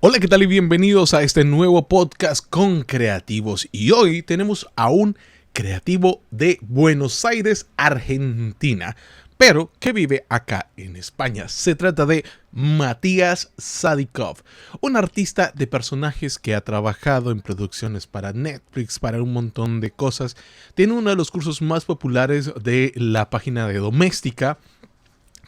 Hola, ¿qué tal? Y bienvenidos a este nuevo podcast con creativos. Y hoy tenemos a un creativo de Buenos Aires, Argentina, pero que vive acá en España. Se trata de Matías Sadikov, un artista de personajes que ha trabajado en producciones para Netflix, para un montón de cosas. Tiene uno de los cursos más populares de la página de Doméstica,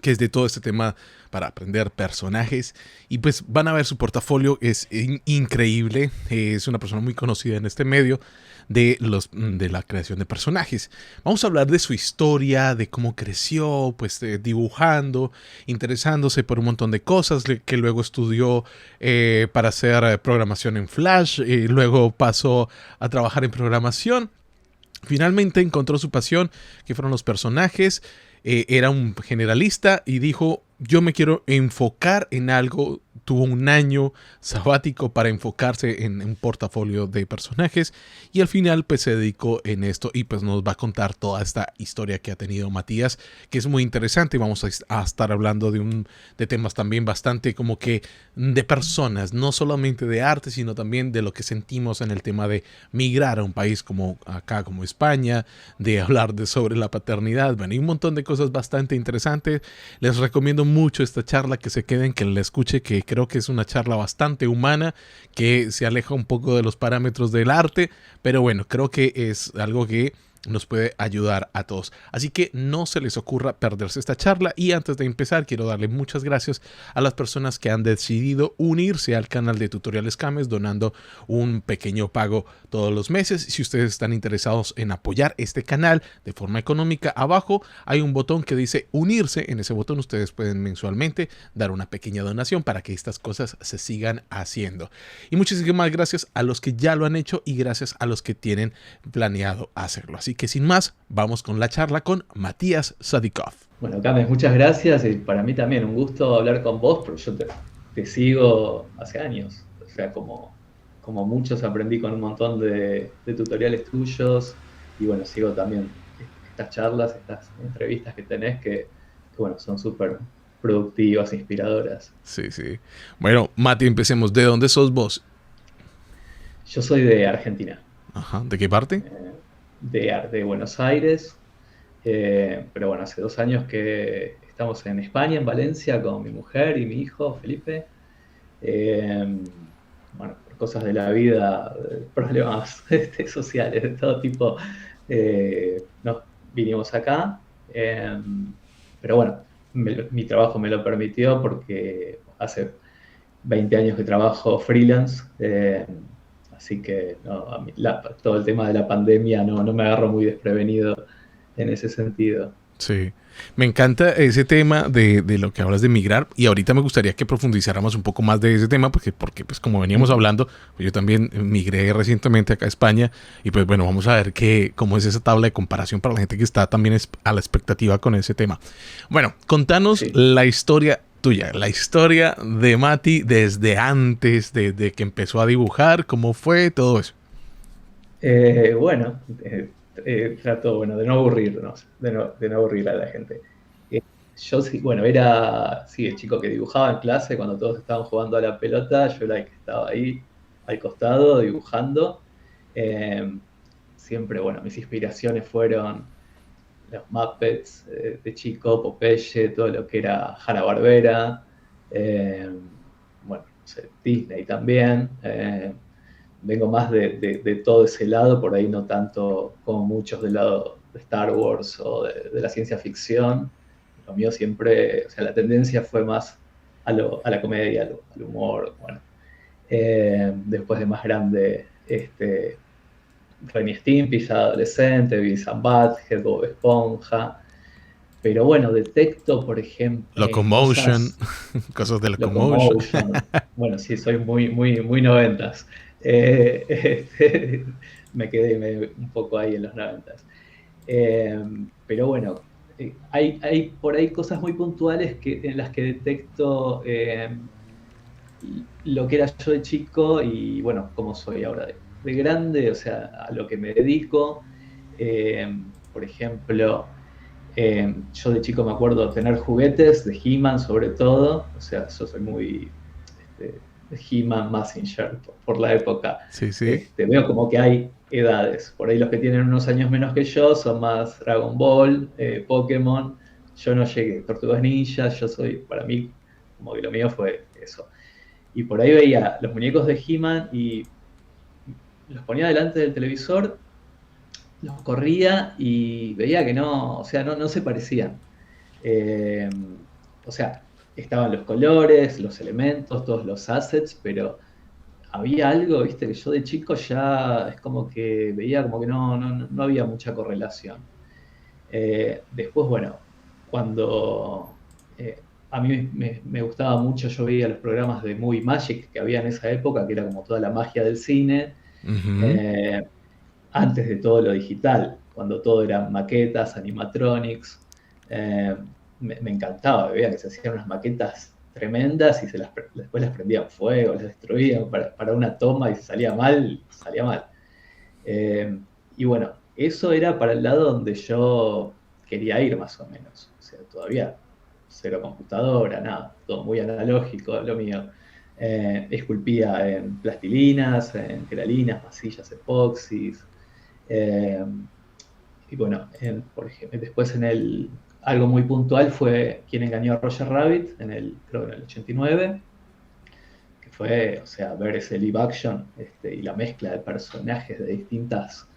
que es de todo este tema para aprender personajes, y pues van a ver su portafolio, es increíble. Es una persona muy conocida en este medio de la creación de personajes. Vamos a hablar de su historia, de cómo creció, pues dibujando, interesándose por un montón de cosas, que luego estudió para hacer programación en Flash, luego pasó a trabajar en programación. Finalmente encontró su pasión, que fueron los personajes. Era un generalista y dijo: yo me quiero enfocar en algo. Tuvo un año sabático para enfocarse en un portafolio de personajes y al final pues se dedicó en esto, y pues nos va a contar toda esta historia que ha tenido Matías, que es muy interesante. Vamos a estar hablando de temas también bastante como que de personas, no solamente de arte, sino también de lo que sentimos en el tema de migrar a un país como acá, como España, de hablar sobre la paternidad. Bueno, hay un montón de cosas bastante interesantes. Les recomiendo mucho esta charla, que se queden, que la escuche, que creo que es una charla bastante humana, que se aleja un poco de los parámetros del arte, pero bueno, creo que es algo que nos puede ayudar a todos. Así que no se les ocurra perderse esta charla. Y antes de empezar, quiero darle muchas gracias a las personas que han decidido unirse al canal de Tutoriales Kames, donando un pequeño pago todos los meses. Si ustedes están interesados en apoyar este canal de forma económica, abajo hay un botón que dice unirse. En ese botón ustedes pueden mensualmente dar una pequeña donación para que estas cosas se sigan haciendo. Y muchísimas gracias a los que ya lo han hecho, y gracias a los que tienen planeado hacerlo. Así que sin más, vamos con la charla con Matías Sadikov. Bueno, Cames, muchas gracias, y para mí también un gusto hablar con vos, porque yo te sigo hace años. O sea, como muchos, aprendí con un montón de tutoriales tuyos, y bueno, sigo también estas charlas, estas entrevistas que tenés, que bueno, son súper productivas, inspiradoras. Sí, sí. Bueno, Mati, empecemos. ¿De dónde sos vos? Yo soy de Argentina, Ajá. ¿De qué parte? de Buenos Aires, pero bueno, hace 2 años que estamos en España, en Valencia, con mi mujer y mi hijo, Felipe. Eh, bueno, por cosas de la vida, problemas sociales de todo tipo, nos vinimos acá. Pero bueno, mi trabajo me lo permitió, porque hace 20 años que trabajo freelance. Así que no, todo el tema de la pandemia no me agarró muy desprevenido en ese sentido. Sí. Me encanta ese tema de lo que hablas de migrar, y ahorita me gustaría que profundizáramos un poco más de ese tema, porque pues como veníamos Ujú. hablando, pues yo también migré recientemente acá a España, y pues bueno, vamos a ver cómo es esa tabla de comparación para la gente que está también a la expectativa con ese tema. Bueno, contanos Sí. la historia tuya, la historia de Mati desde antes de que empezó a dibujar, cómo fue todo eso. Bueno, trato, bueno, de no aburrirnos, de no aburrir a la gente. Eh, yo sí, bueno, era, sí, el chico que dibujaba en clase cuando todos estaban jugando a la pelota. Yo era el que estaba ahí al costado dibujando. Eh, Siempre, bueno, mis inspiraciones fueron los Muppets, de chico, Popeye, todo lo que era Hanna-Barbera. eh, bueno, no sé, Disney también. Vengo más de todo ese lado, por ahí no tanto como muchos del lado de Star Wars o de la ciencia ficción. Lo mío siempre, o sea, la tendencia fue más a la comedia, al humor. Bueno, después de más grande, Ren y Stimpy, ya adolescente, Beavis and Butthead, Bob Esponja. Pero bueno, detecto, por ejemplo, Locomotion, cosas. cosas de Locomotion. Locomotion. Bueno, sí, soy muy, muy, muy noventas. Eh, este, me quedé un poco ahí en los noventas. Eh, pero bueno, hay por ahí cosas muy puntuales en las que detecto, lo que era yo de chico y bueno, cómo soy ahora de grande, o sea, a lo que me dedico. Eh, por ejemplo, yo de chico me acuerdo tener juguetes de He-Man, sobre todo. O sea, yo soy muy, este, He-Man, Mazinger, por la época. Sí, sí. Veo como que hay edades. Por ahí los que tienen unos años menos que yo son más Dragon Ball, Pokémon. Yo no llegué, Tortugas Ninja, yo soy, para mí, como que lo mío fue eso. Y por ahí veía los muñecos de He-Man y los ponía delante del televisor, los corría y veía que no, o sea, no se parecían. Eh, o sea, estaban los colores, los elementos, todos los assets, pero había algo, viste, que yo de chico ya es como que veía como que no había mucha correlación. Después, bueno, cuando a mí me gustaba mucho, yo veía los programas de Movie Magic que había en esa época, que era como toda la magia del cine, Ujú. eh, antes de todo lo digital, cuando todo eran maquetas, animatronics. eh, me encantaba, veía que se hacían unas maquetas tremendas y después las prendían fuego, las destruían para una toma y si salía mal, salía mal. Eh, y bueno, eso era para el lado donde yo quería ir más o menos. O sea, todavía cero computadora, nada, todo muy analógico, lo mío. Esculpía en plastilinas, en queralinas, masillas, epoxis. eh, y bueno, por ejemplo, después algo muy puntual fue Quien engañó a Roger Rabbit, creo que en el 89, que fue, o sea, ver ese live action y la mezcla de personajes de distintas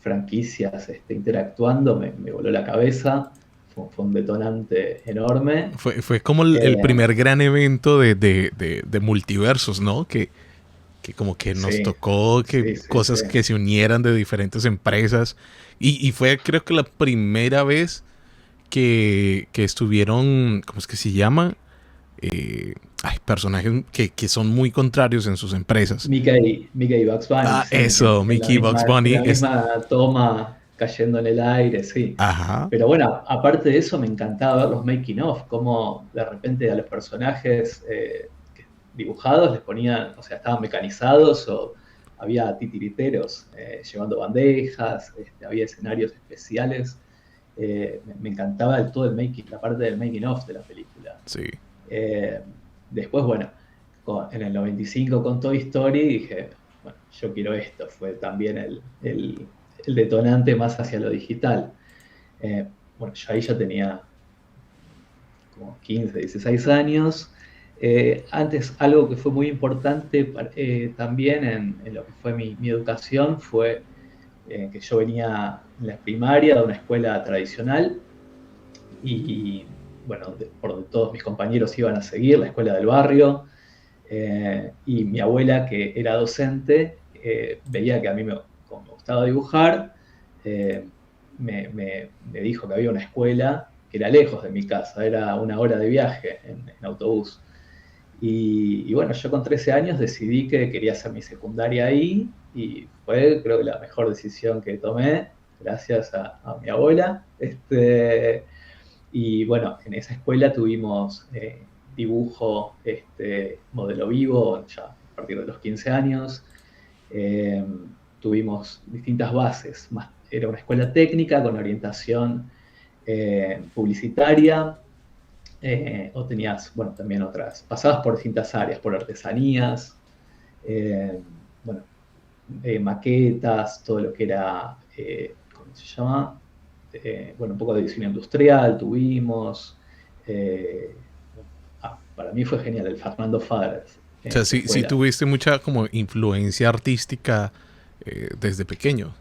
franquicias interactuando, me voló la cabeza, fue un detonante enorme. Fue como el Eh, primer gran evento de multiversos, ¿no? Que como que nos sí, tocó que sí, sí, sí. cosas que se unieran de diferentes empresas. Y fue creo que la primera vez que estuvieron, ¿cómo es que se llama? Hay personajes que son muy contrarios en sus empresas. Mickey y Bugs Bunny, Ah, sí, eso, Mickey Bugs en Bunny la es... misma toma cayendo en el aire, sí. Ajá. Pero bueno, aparte de eso, me encantaba ver los making of, cómo de repente a los personajes dibujados les ponían, o sea, estaban mecanizados o había titiriteros llevando bandejas, había escenarios especiales. Me encantaba todo la parte del making of de la película. Sí. Eh, Después, bueno, en el 95 con Toy Story dije, bueno, yo quiero esto. Fue también el detonante más hacia lo digital. Bueno, yo ahí ya tenía como 15, 16 años. Antes, algo que fue muy importante también en lo que fue mi educación fue que yo venía en la primaria de una escuela tradicional y, bueno, por donde todos mis compañeros iban a seguir, la escuela del barrio. Y mi abuela, que era docente, veía que a mí como me gustaba dibujar, eh, me dijo que había una escuela que era lejos de mi casa, era una hora de viaje en autobús. Y bueno, yo con 13 años decidí que quería hacer mi secundaria ahí y fue creo que la mejor decisión que tomé, gracias a mi abuela. Y bueno, en esa escuela tuvimos dibujo, modelo vivo, ya a partir de los 15 años. Eh, Tuvimos distintas bases. Era una escuela técnica con orientación publicitaria, o tenías, bueno, también otras. Pasabas por distintas áreas, por artesanías, eh, bueno, maquetas, todo lo que era, ¿cómo se llama? Bueno, un poco de diseño industrial tuvimos. eh, para mí fue genial el Fernando Fares O en sea, esa sí escuela. tuviste mucha como influencia artística desde pequeño.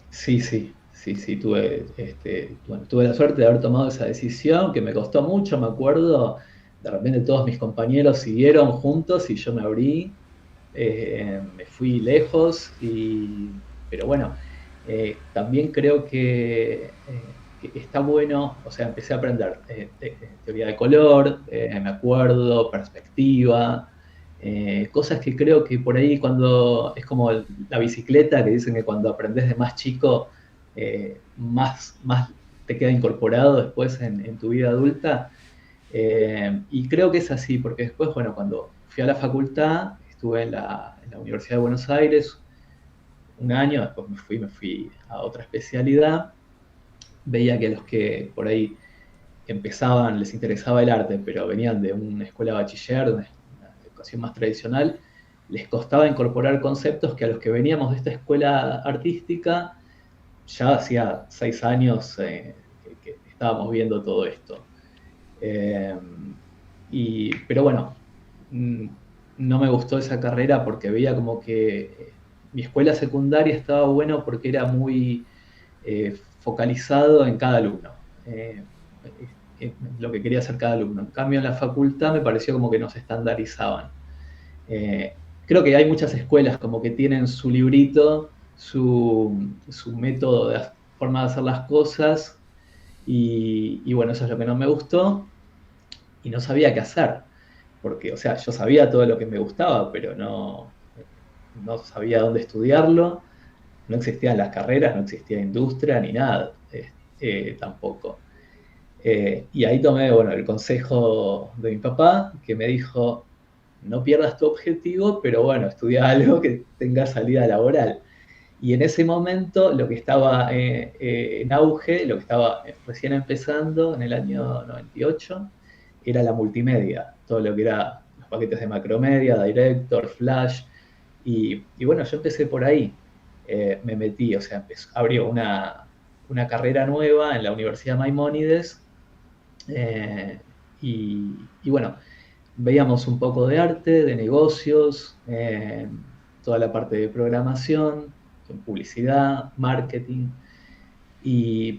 Sí, sí, sí, sí, bueno, tuve la suerte de haber tomado esa decisión que me costó mucho, me acuerdo, de repente todos mis compañeros siguieron juntos y yo me abrí, me fui lejos, pero bueno, también creo que está bueno, o sea, empecé a aprender teoría de color, me acuerdo, perspectiva, cosas que creo que por ahí cuando es como la bicicleta, que dicen que cuando aprendes de más chico, más te queda incorporado después en tu vida adulta. Y creo que es así, porque después, bueno, cuando fui a la facultad, estuve en la Universidad de Buenos Aires un año, después me fui a otra especialidad, veía que los que por ahí empezaban, les interesaba el arte, pero venían de una escuela bachiller, de una educación más tradicional, les costaba incorporar conceptos que a los que veníamos de esta escuela artística ya hacía 6 años que estábamos viendo todo esto. Eh, pero bueno, mm, no me gustó esa carrera porque veía como que mi escuela secundaria estaba bueno porque era muy focalizado en cada alumno, lo que quería hacer cada alumno. En cambio, en la facultad me pareció como que nos estandarizaban. Creo que hay muchas escuelas como que tienen su librito, su método, de forma de hacer las cosas, y bueno, eso es lo que no me gustó y no sabía qué hacer, porque, o sea, yo sabía todo lo que me gustaba, pero no sabía dónde estudiarlo, no existían las carreras, no existía industria ni nada, tampoco. Y ahí tomé, bueno, el consejo de mi papá, que me dijo, no pierdas tu objetivo, pero bueno, estudia algo que tenga salida laboral. Y en ese momento lo que estaba en auge, lo que estaba recién empezando en el año 98, era la multimedia, todo lo que era los paquetes de Macromedia, Director, Flash, y bueno, yo empecé por ahí, me metí, o sea, abrió una carrera nueva en la Universidad Maimónides, eh, y bueno, veíamos un poco de arte, de negocios, toda la parte de programación, publicidad, marketing.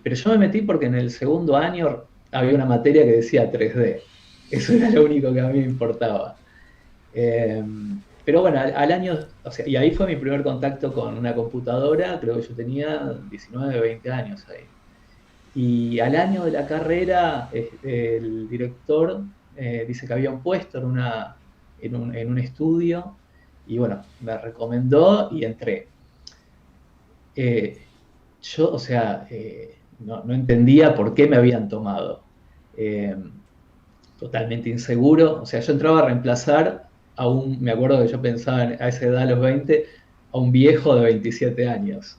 Pero yo me metí porque en el segundo año había una materia que decía 3D. Eso era lo único que a mí me importaba. Eh, pero bueno, al año, o sea, y ahí fue mi primer contacto con una computadora, creo que yo tenía 19, 20 años ahí. Y al año de la carrera, el director dice que había un puesto en un estudio, y bueno, me recomendó y entré. Eh, yo, o sea, no entendía por qué me habían tomado. Eh, Totalmente inseguro. O sea, yo entraba a reemplazar me acuerdo que yo pensaba a esa edad, a los 20, a un viejo de 27 años.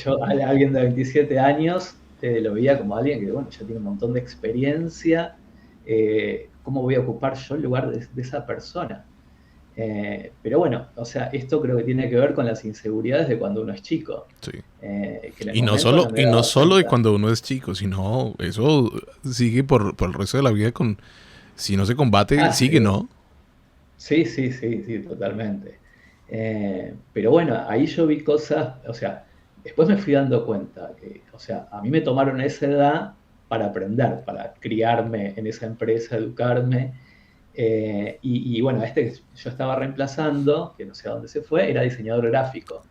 Yo a alguien de 27 años lo veía como alguien que, bueno, ya tiene un montón de experiencia. ¿Cómo voy a ocupar yo el lugar de esa persona? Pero bueno, o sea, esto creo que tiene que ver con las inseguridades de cuando uno es chico. Sí. Que en el Y no momento solo, no me y no daba solo de cuenta. cuando uno es chico, sino eso sigue por el resto de la vida con, si no se combate, Ah, sigue, sí. ¿no? Sí, sí, sí, sí, totalmente. Pero bueno, ahí yo vi cosas, o sea, después me fui dando cuenta que, o sea, a mí me tomaron a esa edad para aprender, para criarme en esa empresa, educarme. Y bueno, este que yo estaba reemplazando, que no sé a dónde se fue, era diseñador gráfico.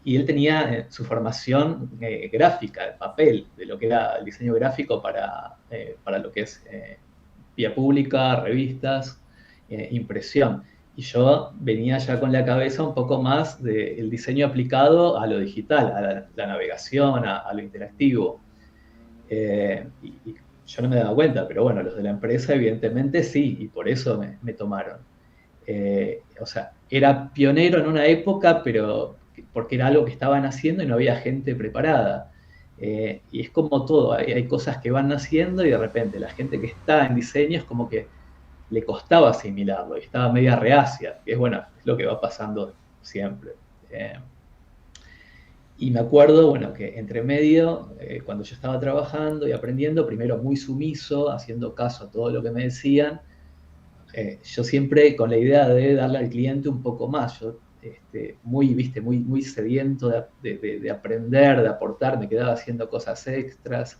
Y él tenía su formación gráfica, de papel, de lo que era el diseño gráfico para lo que es vía pública, revistas, impresión. Y yo venía ya con la cabeza un poco más del diseño aplicado a lo digital, a la navegación, a lo interactivo. Y yo no me daba cuenta, pero bueno, los de la empresa evidentemente sí, y por eso me tomaron. O sea, era pionero en una época, pero porque era algo que estaban haciendo y no había gente preparada. Y es como todo, hay cosas que van naciendo y de repente la gente que está en diseño es como que le costaba asimilarlo y estaba media reacia, que es bueno, es lo que va pasando siempre. Eh, y me acuerdo, bueno, que entre medio, cuando yo estaba trabajando y aprendiendo, primero muy sumiso, haciendo caso a todo lo que me decían, yo siempre con la idea de darle al cliente un poco más, yo muy, viste, muy sediento de aprender, de aportar, me quedaba haciendo cosas extras,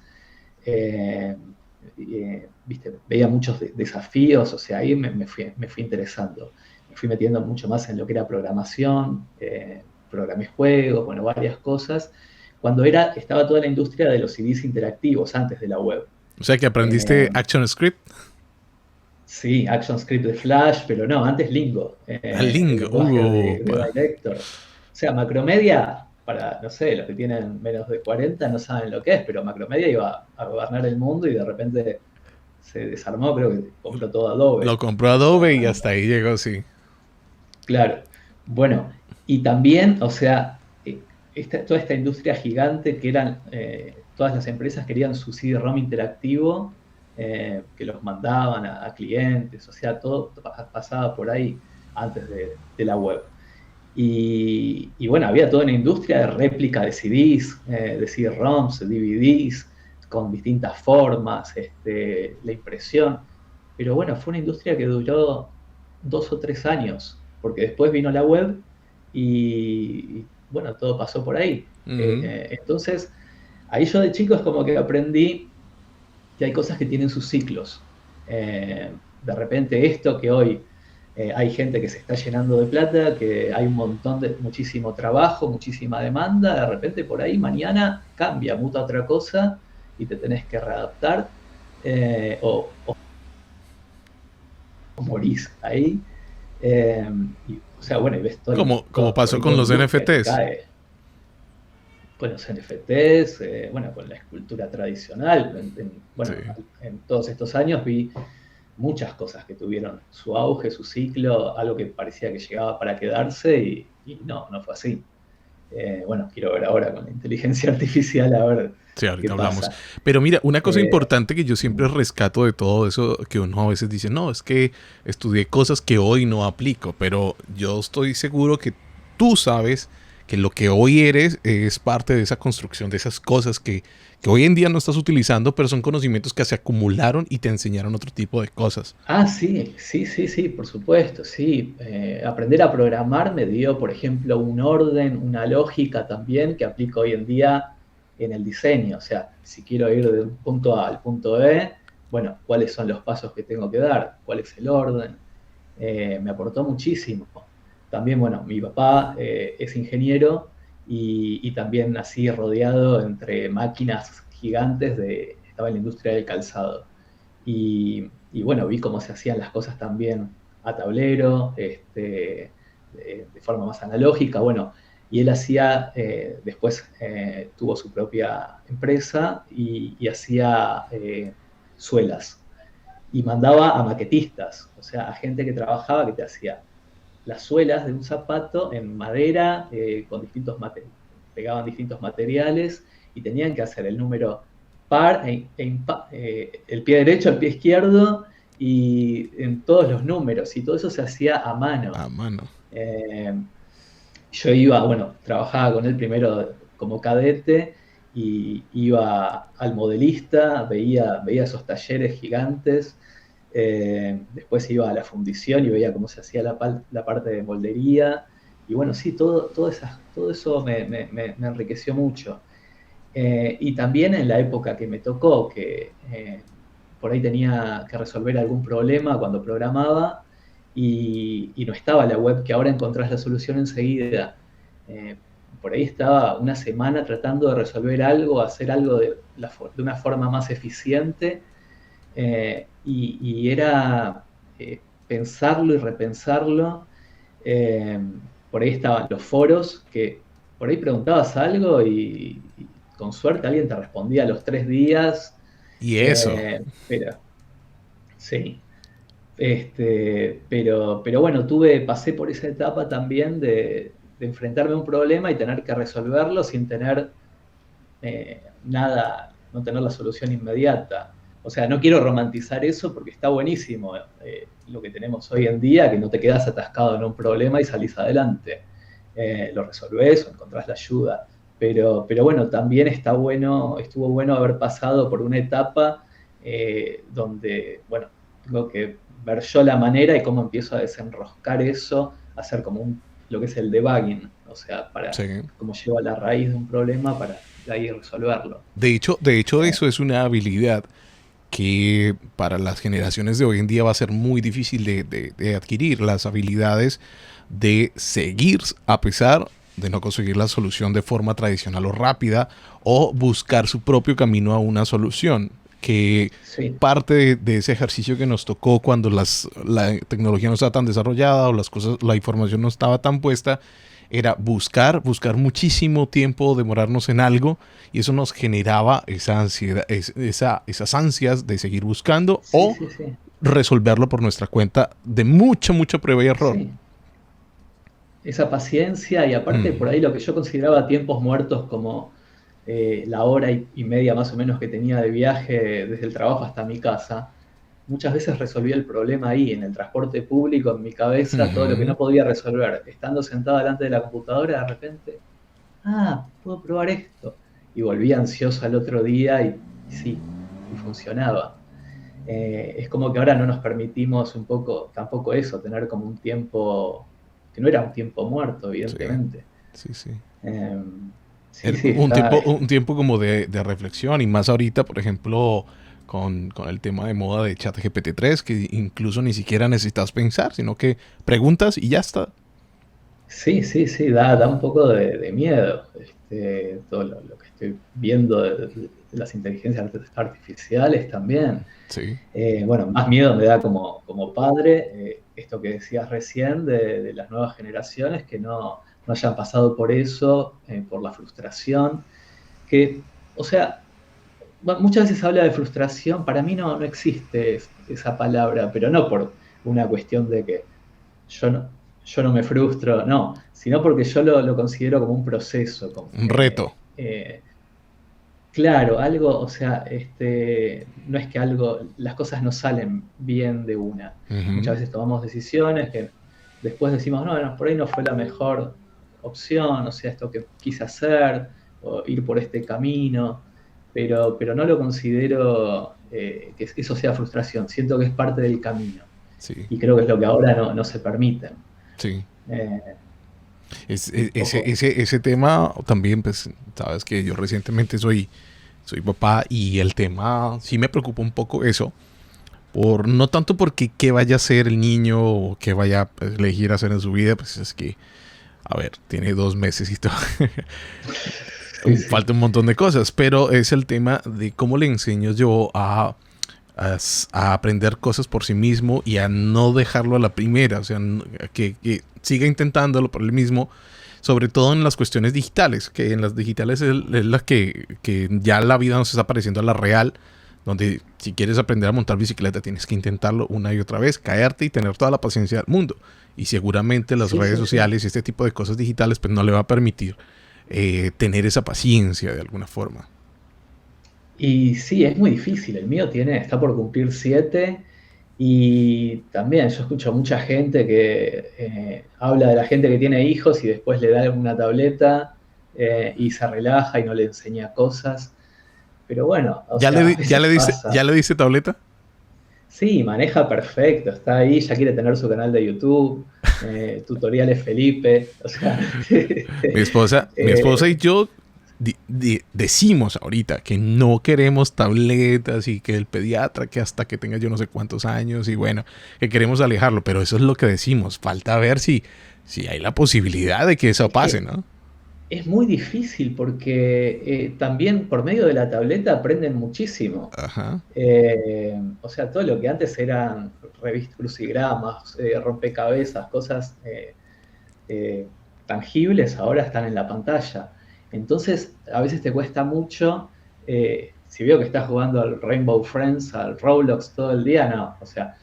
viste, veía muchos desafíos, o sea, ahí me fui interesando, me fui metiendo mucho más en lo que era programación, programé juegos, bueno, varias cosas, cuando estaba toda la industria de los CDs interactivos antes de la web. O sea que aprendiste Eh, ActionScript, Sí, ActionScript de Flash, pero no, antes Lingo, al el Ling, lenguaje de pa. Director. O sea, Macromedia, para, no sé, los que tienen menos de 40 no saben lo que es, pero Macromedia iba a gobernar el mundo y de repente se desarmó, creo que compró todo Lo Adobe. compró No, Adobe y hasta ahí llegó, sí. claro. Bueno, y también, o sea, toda esta industria gigante que eran, todas las empresas querían su CD-ROM interactivo, que los mandaban a clientes, o sea, todo pasaba por ahí. antes de la web. Y bueno, había toda una industria de réplica de CDs, de CD-ROMs, de DVDs, con distintas formas, la impresión. Pero bueno, fue una industria que duró 2 o 3 años, porque después vino la web y bueno, todo pasó por ahí. Ujú. Entonces, ahí yo de chico es como que aprendí que hay cosas que tienen sus ciclos. De repente esto que hoy hay gente que se está llenando de plata, que hay muchísimo trabajo, muchísima demanda, de repente por ahí mañana cambia, muta otra cosa y te tenés que readaptar o morís ahí. Eh, o sea, bueno, y ves Como por pasó ahí con toda una los industria que NFTs. cae con los NFTs, bueno, con la escultura tradicional. Sí. Bueno, en todos estos años vi muchas cosas que tuvieron su auge, su ciclo, algo que parecía que llegaba para quedarse y no fue así. Bueno, quiero ver ahora con la inteligencia artificial a ver Sí, qué ahorita hablamos. pasa. Pero mira, una cosa Eh, importante que yo siempre rescato de todo eso, que uno a veces dice, no, es que estudié cosas que hoy no aplico, pero yo estoy seguro que tú sabes que lo que hoy eres es parte de esa construcción, de esas cosas que hoy en día no estás utilizando, pero son conocimientos que se acumularon y te enseñaron otro tipo de cosas. sí, sí, sí, sí, por supuesto, sí. Aprender a programar me dio, por ejemplo, un orden, una lógica también que aplico hoy en día en el diseño. O sea, si quiero ir de un punto A al punto B, bueno, ¿cuáles son los pasos que tengo que dar? ¿Cuál es el orden? Me aportó muchísimo. También, bueno, mi papá es ingeniero y también nací rodeado entre máquinas gigantes estaba en la industria del calzado. Y bueno, vi cómo se hacían las cosas también a tablero, de forma más analógica. Bueno, y él hacía, después tuvo su propia empresa y hacía suelas. Y mandaba a maquetistas, o sea, a gente que trabajaba que te hacía las suelas de un zapato en madera, con pegaban distintos materiales y tenían que hacer el número par, el pie derecho, el pie izquierdo y en todos los números, y todo eso se hacía a mano. A mano. Eh, yo iba, bueno, trabajaba con él primero como cadete y iba al modelista, veía esos talleres gigantes, después iba a la fundición y veía cómo se hacía la parte de moldería. Y bueno, sí, todo eso me enriqueció mucho. Y también en la época que me tocó, que por ahí tenía que resolver algún problema cuando programaba y no estaba la web, que ahora encontrás la solución enseguida. Eh, por ahí estaba una semana tratando de resolver algo, hacer algo de una forma más eficiente, y era pensarlo y repensarlo. Eh, por ahí estaban los foros, que por ahí preguntabas algo y con suerte alguien te respondía a los 3 días. Y eso. Pero sí, pero bueno, pasé por esa etapa también de enfrentarme a un problema y tener que resolverlo sin tener nada, no tener la solución inmediata. O sea, no quiero romantizar eso porque está buenísimo lo que tenemos hoy en día, que no te quedas atascado en un problema y salís adelante. Lo resolvés o encontrás la ayuda. Pero bueno, también estuvo bueno haber pasado por una etapa donde, bueno, tengo que ver yo la manera y cómo empiezo a desenroscar eso, hacer como lo que es el debugging, o sea, Sí. cómo llevo a la raíz de un problema para de ahí resolverlo. De hecho, Eh, eso es una habilidad que para las generaciones de hoy en día va a ser muy difícil de adquirir las habilidades de seguir a pesar de no conseguir la solución de forma tradicional o rápida o buscar su propio camino a una solución que sí, parte de ese ejercicio que nos tocó cuando la tecnología no estaba tan desarrollada o las cosas, la información no estaba tan puesta, era buscar muchísimo tiempo, demorarnos en algo, y eso nos generaba esa ansiedad, esas ansias de seguir buscando sí, o sí, sí, resolverlo por nuestra cuenta de mucha prueba y error. sí. Esa paciencia y aparte Mm, por ahí lo que yo consideraba tiempos muertos como la hora y media más o menos que tenía de viaje desde el trabajo hasta mi casa, muchas veces resolvía el problema ahí, en el transporte público, en mi cabeza, todo lo que Ujú. no podía resolver. Estando sentado delante de la computadora, de repente, puedo probar esto. Y volví ansioso al otro día y sí, y funcionaba. Es como que ahora no nos permitimos un poco, tampoco eso, tener como un tiempo, que no era un tiempo muerto, Sí, evidentemente. sí, sí. Eh, sí, sí, Un tiempo como de reflexión y más ahorita, por ejemplo, con el tema de moda de ChatGPT 3, que incluso ni siquiera necesitas pensar, sino que preguntas y ya está. sí, sí, sí, da un poco de miedo, todo lo que estoy viendo de las inteligencias artificiales también. Sí, Bueno, más miedo me da como padre, esto que decías recién de las nuevas generaciones que no hayan pasado por eso, por la frustración, que, o sea, muchas veces se habla de frustración, para mí no existe esa palabra, pero no por una cuestión de que yo yo no me frustro, no, sino porque yo lo considero como un proceso, un reto. claro, algo, o sea, no es que las cosas no salen bien de una. Ujú. Muchas veces tomamos decisiones que después decimos, no, por ahí no fue la mejor opción, o sea, esto que quise hacer, o ir por este camino, pero no lo considero que eso sea frustración, siento que es parte del camino. Sí, Y creo que es lo que ahora no se permiten. sí. Eh, un Ese, poco. ese tema también, pues, sabes que yo recientemente soy papá y el tema sí me preocupa un poco eso. No tanto porque qué vaya a hacer el niño o qué vaya a elegir hacer en su vida, pues es que, a ver, tiene 2 meses y todo. Sí, sí. Falta un montón de cosas, pero es el tema de cómo le enseño yo a aprender cosas por sí mismo y a no dejarlo a la primera, o sea, que siga intentándolo por él mismo, sobre todo en las cuestiones digitales, que en las digitales es la que ya la vida nos está pareciendo a la real, donde si quieres aprender a montar bicicleta tienes que intentarlo una y otra vez, caerte y tener toda la paciencia del mundo. Y seguramente las Sí, redes sí, sí. sociales y este tipo de cosas digitales pues no le va a permitir tener esa paciencia de alguna forma. Y sí, es muy difícil. El mío está por cumplir 7 y también yo escucho mucha gente que habla de la gente que tiene hijos y después le da una tableta y se relaja y no le enseña cosas. Pero bueno, o sea, a veces Ya pasa. le dice tableta? Sí, maneja perfecto, está ahí, ya quiere tener su canal de YouTube, tutoriales Felipe, o sea, Mi esposa y eh, yo decimos ahorita que no queremos tabletas y que el pediatra que hasta que tenga yo no sé cuántos años y bueno, que queremos alejarlo, pero eso es lo que decimos. Falta ver si hay la posibilidad de que eso es pase, que ¿no? es muy difícil porque también por medio de la tableta aprenden muchísimo. Ajá. O sea, todo lo que antes eran revistas, crucigramas, rompecabezas, cosas eh, tangibles, ahora están en la pantalla. Entonces, a veces te cuesta mucho, si veo que estás jugando al Rainbow Friends, al Roblox todo el día, no. O sea,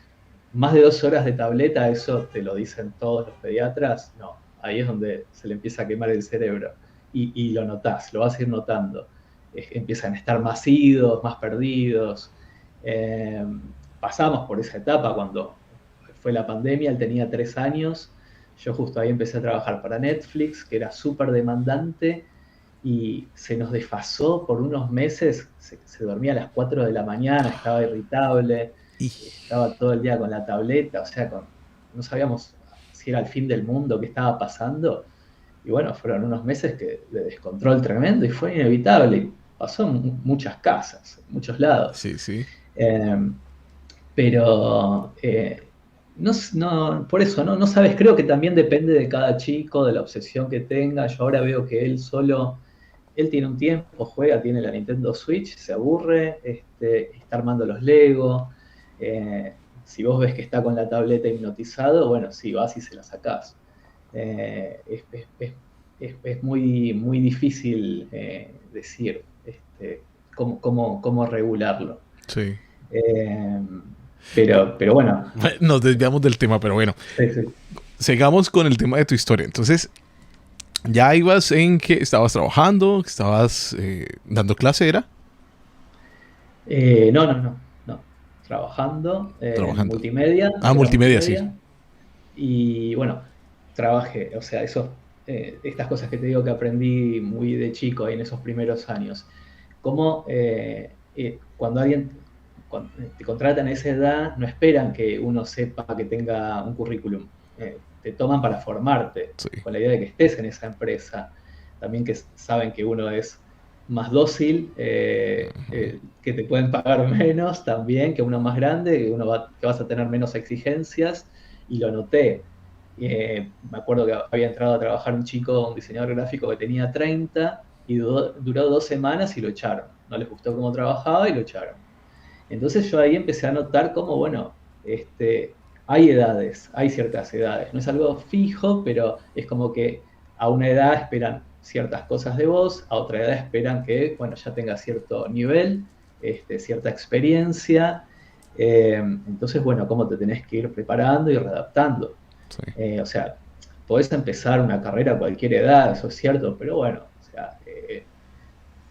más de 2 horas de tableta, eso te lo dicen todos los pediatras, no, ahí es donde se le empieza a quemar el cerebro. Y lo notás, lo vas a ir notando. Empiezan a estar más idos, más perdidos. Eh, Pasamos por esa etapa cuando fue la pandemia, él tenía 3 años, yo justo ahí empecé a trabajar para Netflix, que era súper demandante, y se nos desfasó por unos meses, se dormía a las 4 de la mañana, estaba irritable, Y estaba todo el día con la tableta, o sea, no sabíamos si era el fin del mundo, qué estaba pasando. Y bueno, fueron unos meses de descontrol tremendo y fue inevitable. Y pasó en muchas casas, en muchos lados. sí, sí. Eh, pero por eso, no sabes, creo que también depende de cada chico, de la obsesión que tenga. Yo ahora veo que él tiene un tiempo, juega, tiene la Nintendo Switch, se aburre, está armando los Lego. Si vos ves que está con la tableta hipnotizado, bueno, sí, vas y se la sacás. Eh, es, es- es- es muy difícil decir cómo regularlo. Sí. Eh, pero bueno, Nos desviamos del tema, pero bueno, sí, sí. sigamos con el tema de tu historia. Entonces, ya ibas en que estabas trabajando, que estabas dando clase, ¿era? No, no, no, no. trabajando en Trabajando. multimedia, Ah, era multimedia, sí. multimedia, y bueno, trabajé, o sea, estas cosas que te digo que aprendí muy de chico ahí en esos primeros años. Cómo cuando te contratan a esa edad, no esperan que uno sepa que tenga un currículum. Te toman para formarte, Sí. con la idea de que estés en esa empresa. También que saben que uno es más dócil, que te pueden pagar menos también, que uno más grande, que vas a tener menos exigencias, y lo noté. Me acuerdo que había entrado a trabajar un chico, un diseñador gráfico que tenía 30 y duró 2 semanas y lo echaron. No les gustó cómo trabajaba y lo echaron. Entonces yo ahí empecé a notar cómo, bueno, hay edades, hay ciertas edades. No es algo fijo, pero es como que a una edad esperan ciertas cosas de vos, a otra edad esperan que, bueno, ya tengas cierto nivel, cierta experiencia. Entonces, bueno, cómo te tenés que ir preparando y readaptando. Sí. O sea, podés empezar una carrera a cualquier edad, eso es cierto, pero bueno, o sea,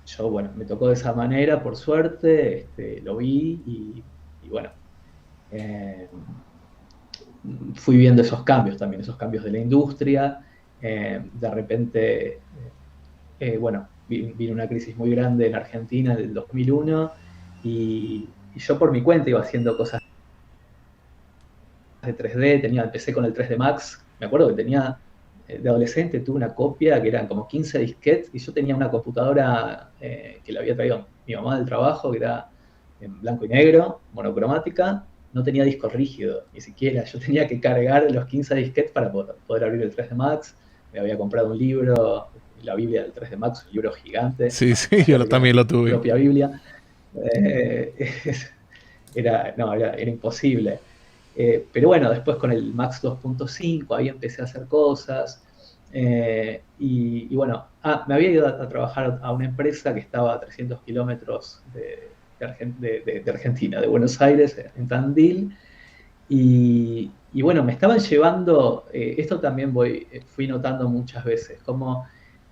yo, bueno, me tocó de esa manera, por suerte, lo vi y bueno, eh, fui viendo esos cambios también, esos cambios de la industria. De repente, bueno, vino una crisis muy grande en Argentina en el 2001 y yo por mi cuenta iba haciendo cosas de 3D, empecé con el 3D Max, me acuerdo que tenía, de adolescente tuve una copia que eran como 15 disquetes y yo tenía una computadora que le había traído mi mamá del trabajo, que era en blanco y negro, monocromática, no tenía disco rígido, ni siquiera, yo tenía que cargar los 15 disquetes para poder abrir el 3D Max, me había comprado un libro, la Biblia del 3D Max, un libro gigante, Sí, sí, me yo acuerdo que era también mi lo tuve. propia Biblia. Eh, no, era imposible. Pero bueno, después con el Max 2.5 ahí empecé a hacer cosas. Y bueno, me había ido a trabajar a una empresa que estaba a 300 kilómetros de Argentina, de Buenos Aires, en Tandil. Y bueno, me estaban llevando, esto también fui notando muchas veces, cómo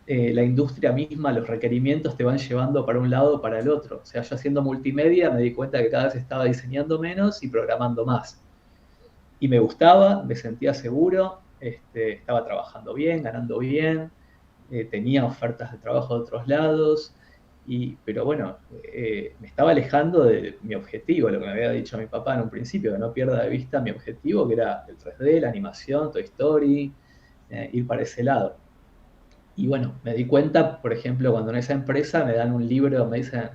la industria misma, los requerimientos te van llevando para un lado o para el otro. O sea, yo haciendo multimedia me di cuenta que cada vez estaba diseñando menos y programando más. Y me gustaba, me sentía seguro, estaba trabajando bien, ganando bien, tenía ofertas de trabajo de otros lados, pero bueno, me estaba alejando de mi objetivo, lo que me había dicho mi papá en un principio, que no pierda de vista mi objetivo, que era el 3D, la animación, Toy Story, ir para ese lado. Y bueno, me di cuenta, por ejemplo, cuando en esa empresa me dan un libro, me dicen,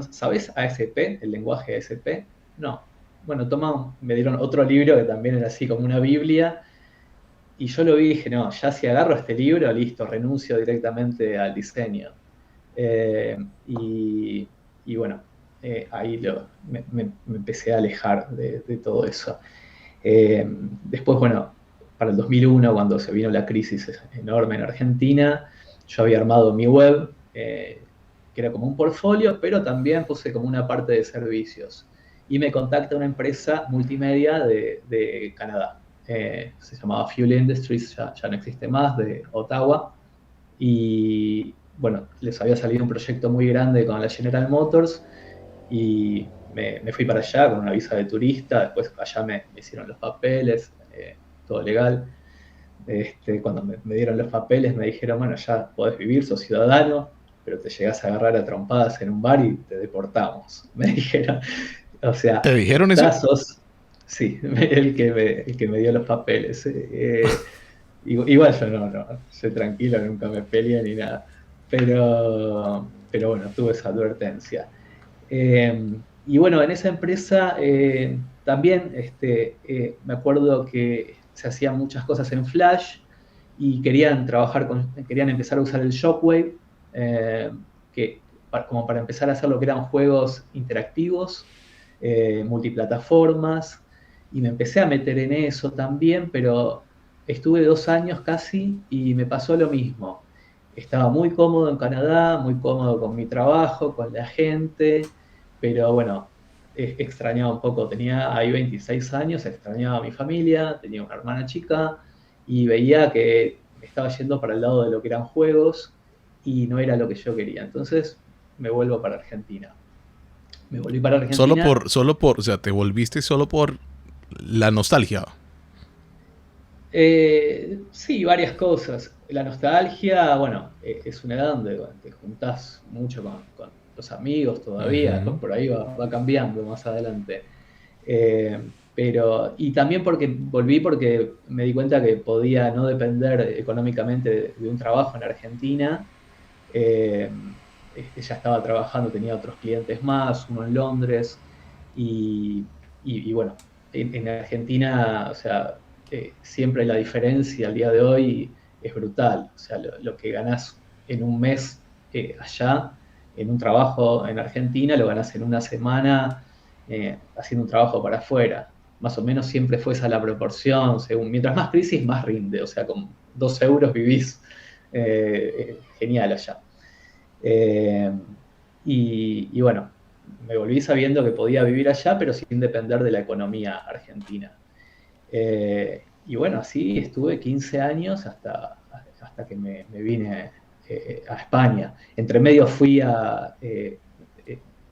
¿sabes ASP, el lenguaje ASP? No. Bueno, me dieron otro libro que también era así como una Biblia, y yo lo vi y dije, no, ya si agarro este libro, listo, renuncio directamente al diseño. Eh, y, y bueno, ahí me empecé a alejar de todo eso. Después, bueno, para el 2001, cuando se vino la crisis enorme en Argentina, yo había armado mi web, que era como un portfolio, pero también puse como una parte de servicios. Y me contacta una empresa multimedia de Canadá. Se llamaba Fuel Industries, ya no existe más, de Ottawa. Y bueno, les había salido un proyecto muy grande con la General Motors y me fui para allá con una visa de turista, después allá me hicieron los papeles, todo legal. Cuando me dieron los papeles me dijeron, bueno, ya podés vivir, sos ciudadano, pero te llegás a agarrar a trompadas en un bar y te deportamos. Me dijeron, o sea, ¿Te dijeron eso? sí, el que me dio los papeles. Igual yo no, soy tranquilo, nunca me peleé ni nada. Pero bueno, tuve esa advertencia. Y bueno, en esa empresa también me acuerdo que se hacían muchas cosas en Flash y querían empezar a usar el Shockwave, como para empezar a hacer lo que eran juegos interactivos, multiplataformas, y me empecé a meter en eso también, pero estuve 2 años casi y me pasó lo mismo. Estaba muy cómodo en Canadá, muy cómodo con mi trabajo, con la gente, pero bueno, extrañaba un poco. Tenía ahí 26 años, extrañaba a mi familia, tenía una hermana chica y veía que me estaba yendo para el lado de lo que eran juegos y no era lo que yo quería. Entonces me vuelvo para Argentina. Me volví para Argentina. O sea, te volviste solo por la nostalgia. Sí, varias cosas. La nostalgia, bueno, es una edad donde bueno, te juntás mucho con los amigos todavía, después Ujú. por ahí va cambiando más adelante. Y también porque volví porque me di cuenta que podía no depender económicamente de un trabajo en Argentina. Eh, ya estaba trabajando, tenía otros clientes más, uno en Londres, y, y bueno, en Argentina, o sea, siempre la diferencia al día de hoy es brutal. O sea, lo que ganás en un mes allá, en un trabajo en Argentina, lo ganás en una semana haciendo un trabajo para afuera. Más o menos siempre fue esa la proporción, según, mientras más crisis, más rinde. O sea, con 2 euros vivís genial allá. Eh, y bueno, me volví sabiendo que podía vivir allá, pero sin depender de la economía argentina. Y bueno, así estuve 15 años hasta que me vine a España. Entre medio fui al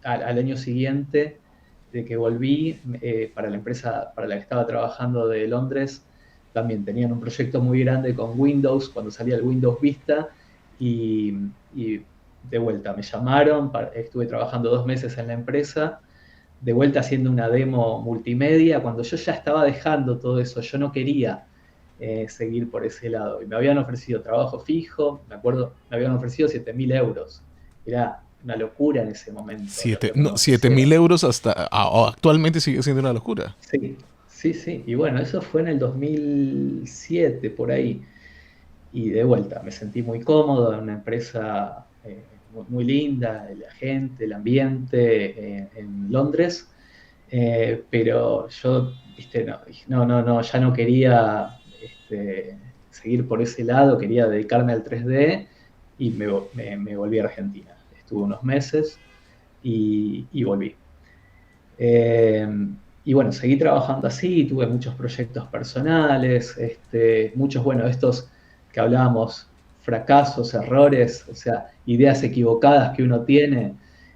año siguiente de que volví para la empresa para la que estaba trabajando de Londres. También tenían un proyecto muy grande con Windows, cuando salía el Windows Vista, y, y de vuelta me llamaron, estuve trabajando 2 meses en la empresa, de vuelta haciendo una demo multimedia, cuando yo ya estaba dejando todo eso, yo no quería seguir por ese lado. Y me habían ofrecido trabajo fijo, me acuerdo, me habían ofrecido 7.000 euros. Era una locura en ese momento lo que me No, 7.000 ofrecieron. euros actualmente sigue siendo una locura. Sí, sí, sí. Y bueno, eso fue en el 2007, por ahí. Y de vuelta, me sentí muy cómodo en una empresa muy linda, la gente, el ambiente en Londres. Pero yo, viste, no, dije, no, no, no, ya no quería seguir por ese lado, quería dedicarme al 3D y me volví a Argentina. Estuve unos meses y volví. Eh, y bueno, seguí trabajando así, tuve muchos proyectos personales, muchos, bueno, estos que hablábamos, fracasos, errores, o sea, ideas equivocadas que uno tiene.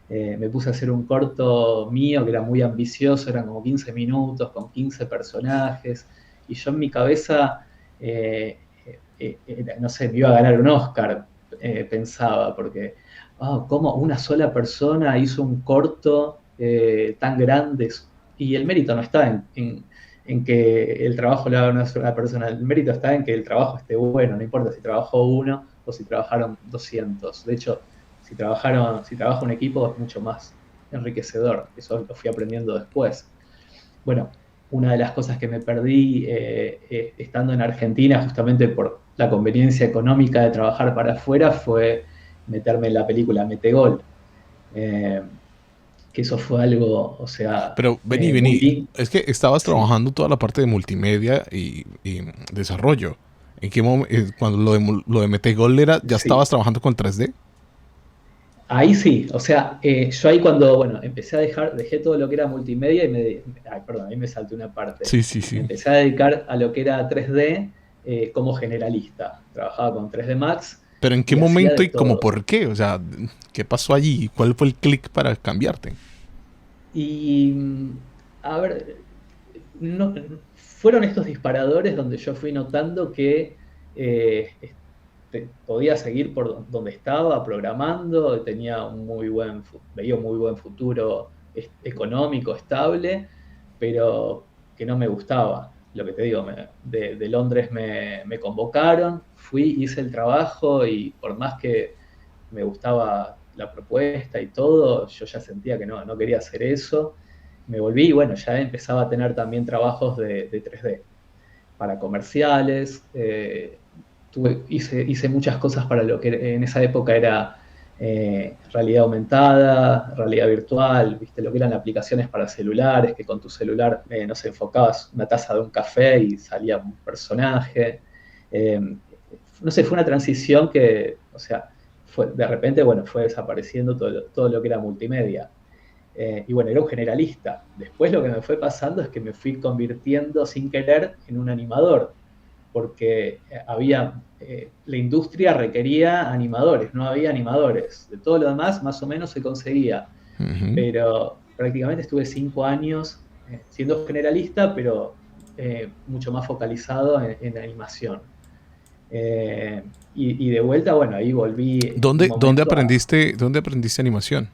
Me puse a hacer un corto mío que era muy ambicioso, eran como 15 minutos con 15 personajes, y yo en mi cabeza, no sé, me iba a ganar un Oscar, pensaba, porque cómo una sola persona hizo un corto tan grande, y el mérito no está en que el trabajo lo haga una sola persona, el mérito está en que el trabajo esté bueno, no importa si trabajó uno o si trabajaron 200. De hecho, si trabaja un equipo es mucho más enriquecedor, eso lo fui aprendiendo después. Bueno, una de las cosas que me perdí estando en Argentina, justamente por la conveniencia económica de trabajar para afuera, fue meterme en la película Metegol. Eh, que eso fue algo, o sea, Pero muy vení. lindo. Es que estabas Sí. trabajando toda la parte de multimedia y desarrollo. ¿En qué momento, cuando lo de Metegol era, ya estabas Sí, trabajando con 3D? ahí sí, o sea, yo ahí cuando, bueno, empecé a dejé todo lo que era multimedia ay, perdón, ahí me salté una parte. Sí, sí, Me sí. empecé a dedicar a lo que era 3D como generalista. Trabajaba con 3D Max Pero ¿en qué y hacía momento de y como todo. por qué? O sea, ¿qué pasó allí? ¿Cuál fue el clic para cambiarte? Y, a ver, no, fueron estos disparadores donde yo fui notando que podía seguir por donde estaba programando, tenía veía un muy buen futuro económico, estable, pero que no me gustaba. Lo que te digo, de Londres me convocaron, fui, hice el trabajo y por más que me gustaba la propuesta y todo, yo ya sentía que no quería hacer eso. Me volví y bueno, ya empezaba a tener también trabajos de 3D para comerciales. Hice muchas cosas para lo que en esa época era realidad aumentada, realidad virtual, ¿viste? Lo que eran aplicaciones para celulares, que con tu celular, no sé, enfocabas una taza de un café y salía un personaje. Eh, no sé, fue una transición que, o sea, de repente, bueno, fue desapareciendo todo lo que era multimedia. Y bueno, era un generalista. Después lo que me fue pasando es que me fui convirtiendo sin querer en un animador, porque la industria requería animadores, no había animadores. De todo lo demás, más o menos se conseguía, Ujú. pero prácticamente estuve 5 años siendo generalista, pero mucho más focalizado en animación. Eh, y de vuelta, bueno, ahí volví un ¿Dónde momento a... aprendiste animación?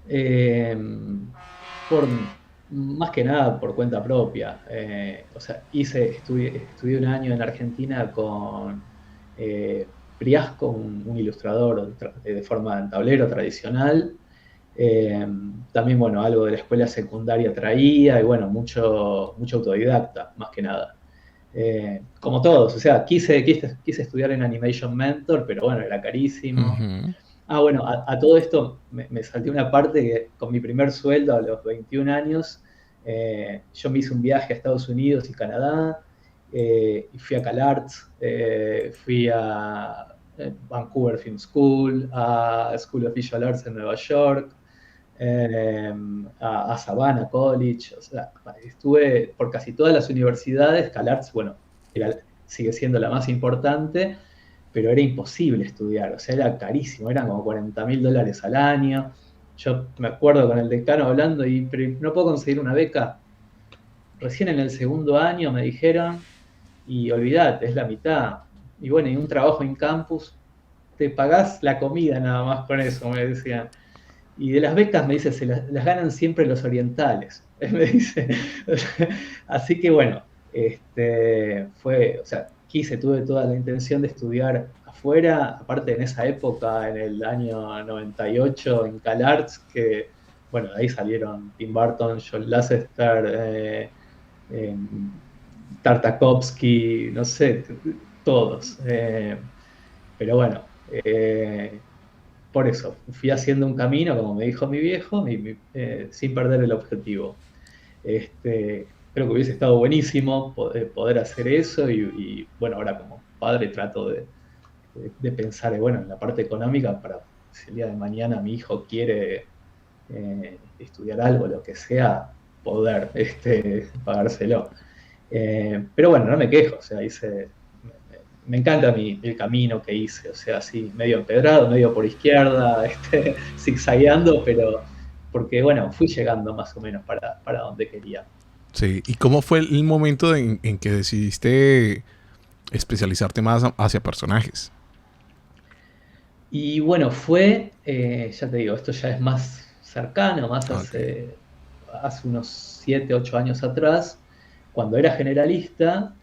eh, por, más que nada por cuenta propia. O sea, estudié un año en Argentina con Priasco, un ilustrador de forma en tablero tradicional. Eh, También, bueno, algo de la escuela secundaria traía y, bueno, mucho autodidacta, más que nada. Como todos, o sea, quise estudiar en Animation Mentor, pero bueno, era carísimo. Ujú. Ah, bueno, a todo esto me salté una parte que con mi primer sueldo a los 21 años, yo me hice un viaje a Estados Unidos y Canadá, y fui a CalArts, fui a Vancouver Film School, a School of Visual Arts en Nueva York, eh, a Savannah College, o sea, estuve por casi todas las universidades. CalArts, bueno, sigue siendo la más importante, pero era imposible estudiar, o sea, era carísimo, eran como $40.000 al año. Yo me acuerdo con el decano hablando y, pero no puedo conseguir una beca. Recién en el segundo año me dijeron, y olvidate, es la mitad. Y bueno, y un trabajo en campus, te pagás la comida nada más con eso, me decían. Y de las becas me dice, las ganan siempre los orientales. Me dice. Así que bueno, o sea, tuve toda la intención de estudiar afuera, aparte en esa época, en el año 98, en CalArts, que, bueno, de ahí salieron Tim Burton, John Lasseter, eh, Tartakovsky, no sé, todos. Pero bueno, por eso, fui haciendo un camino, como me dijo mi viejo, sin perder el objetivo. Creo que hubiese estado buenísimo poder hacer eso y, bueno, ahora como padre trato de pensar, bueno, en la parte económica para si el día de mañana mi hijo quiere estudiar algo, lo que sea, poder pagárselo. Pero bueno, no me quejo, o sea, me encanta el camino que hice, o sea, así, medio empedrado, medio por izquierda, zigzagueando, pero porque, bueno, fui llegando más o menos para donde quería. Sí. ¿Y cómo fue el momento en que decidiste especializarte más hacia personajes? Y bueno, ya te digo, esto ya es más cercano, más Ok. hace unos 7, 8 años atrás, cuando era generalista.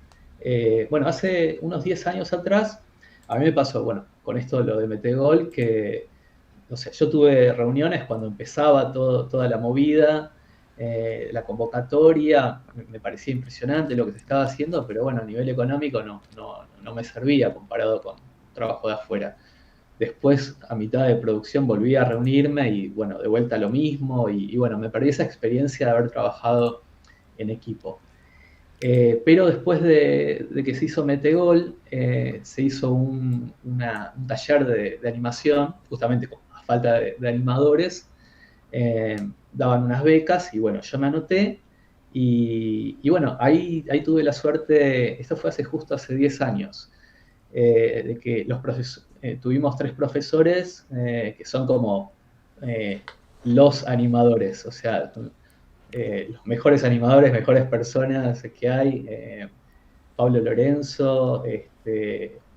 Bueno, hace unos 10 años atrás, a mí me pasó, bueno, con esto lo de Metegol, que, no sé, yo tuve reuniones cuando empezaba toda la movida, la convocatoria, me parecía impresionante lo que se estaba haciendo, pero bueno, a nivel económico no me servía comparado con trabajo de afuera. Después, a mitad de producción, volví a reunirme y, bueno, de vuelta lo mismo. Y bueno, me perdí esa experiencia de haber trabajado en equipo. Pero después de que se hizo Metegol, se hizo un taller de animación, justamente a falta de animadores. eh, Daban unas becas y, bueno, yo me anoté. Y bueno, ahí tuve la suerte, esto fue justo hace 10 años, de que tuvimos 3 profesores que son como los animadores, o sea, los mejores animadores, mejores personas que hay. Pablo Lorenzo,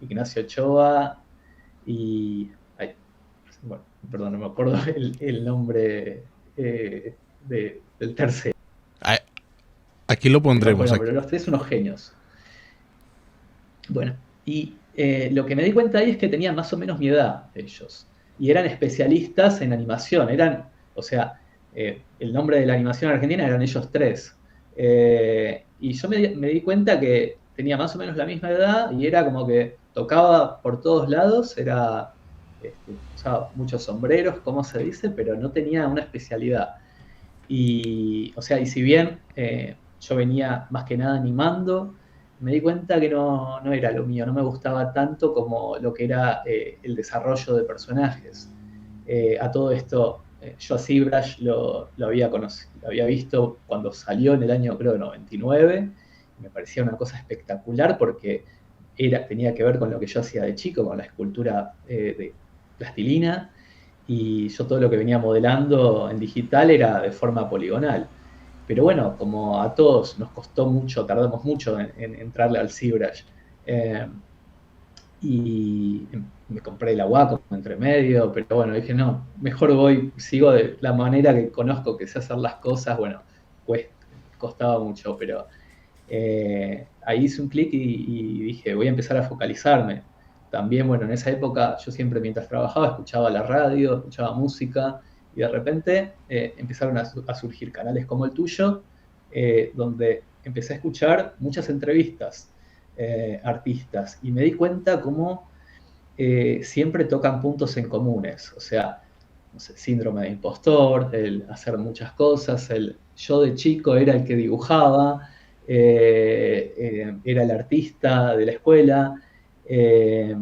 Ignacio Ochoa y, ay, bueno, perdón, no me acuerdo el nombre del tercero. Ah, aquí lo pondremos. Bueno, pero los tres unos genios. Bueno, y lo que me di cuenta ahí es que tenían más o menos mi edad ellos, y eran especialistas en animación, o sea, el nombre de la animación argentina eran ellos tres. Y yo me di cuenta que tenía más o menos la misma edad y era como que tocaba por todos lados, usaba muchos sombreros, como se dice, pero no tenía una especialidad. Y, o sea, y si bien yo venía más que nada animando, me di cuenta que no era lo mío, no me gustaba tanto como lo que era el desarrollo de personajes. A todo esto, yo a ZBrush lo había conocido, lo había visto cuando salió en el año, creo, 99, y me parecía una cosa espectacular porque tenía que ver con lo que yo hacía de chico, con la escultura de plastilina. y yo todo lo que venía modelando en digital era de forma poligonal. Pero bueno, como a todos nos costó mucho, tardamos mucho en entrarle al ZBrush. Eh, y me compré la Wacom entre medio, pero bueno, dije, no, mejor sigo de la manera que conozco que sé hacer las cosas. Bueno, pues costaba mucho, pero ahí hice un clic y dije, voy a empezar a focalizarme. También, bueno, en esa época yo siempre mientras trabajaba escuchaba la radio, escuchaba música, y de repente empezaron a surgir canales como el tuyo, donde empecé a escuchar muchas entrevistas, artistas, y me di cuenta cómo siempre tocan puntos en comunes. O sea, no sé, síndrome de impostor, el hacer muchas cosas, yo de chico era el que dibujaba, era el artista de la escuela, eh,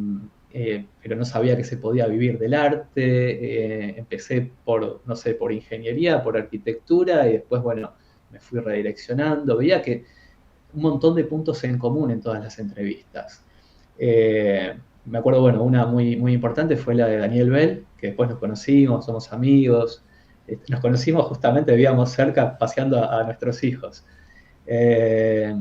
pero no sabía que se podía vivir del arte. Empecé por, no sé, por ingeniería, por arquitectura, y después, bueno, me fui redireccionando. Veía que un montón de puntos en común en todas las entrevistas. Me acuerdo, bueno, una muy, muy importante fue la de Daniel Bell, que después nos conocimos, somos amigos. Nos conocimos justamente, vivíamos cerca paseando a nuestros hijos. Eh,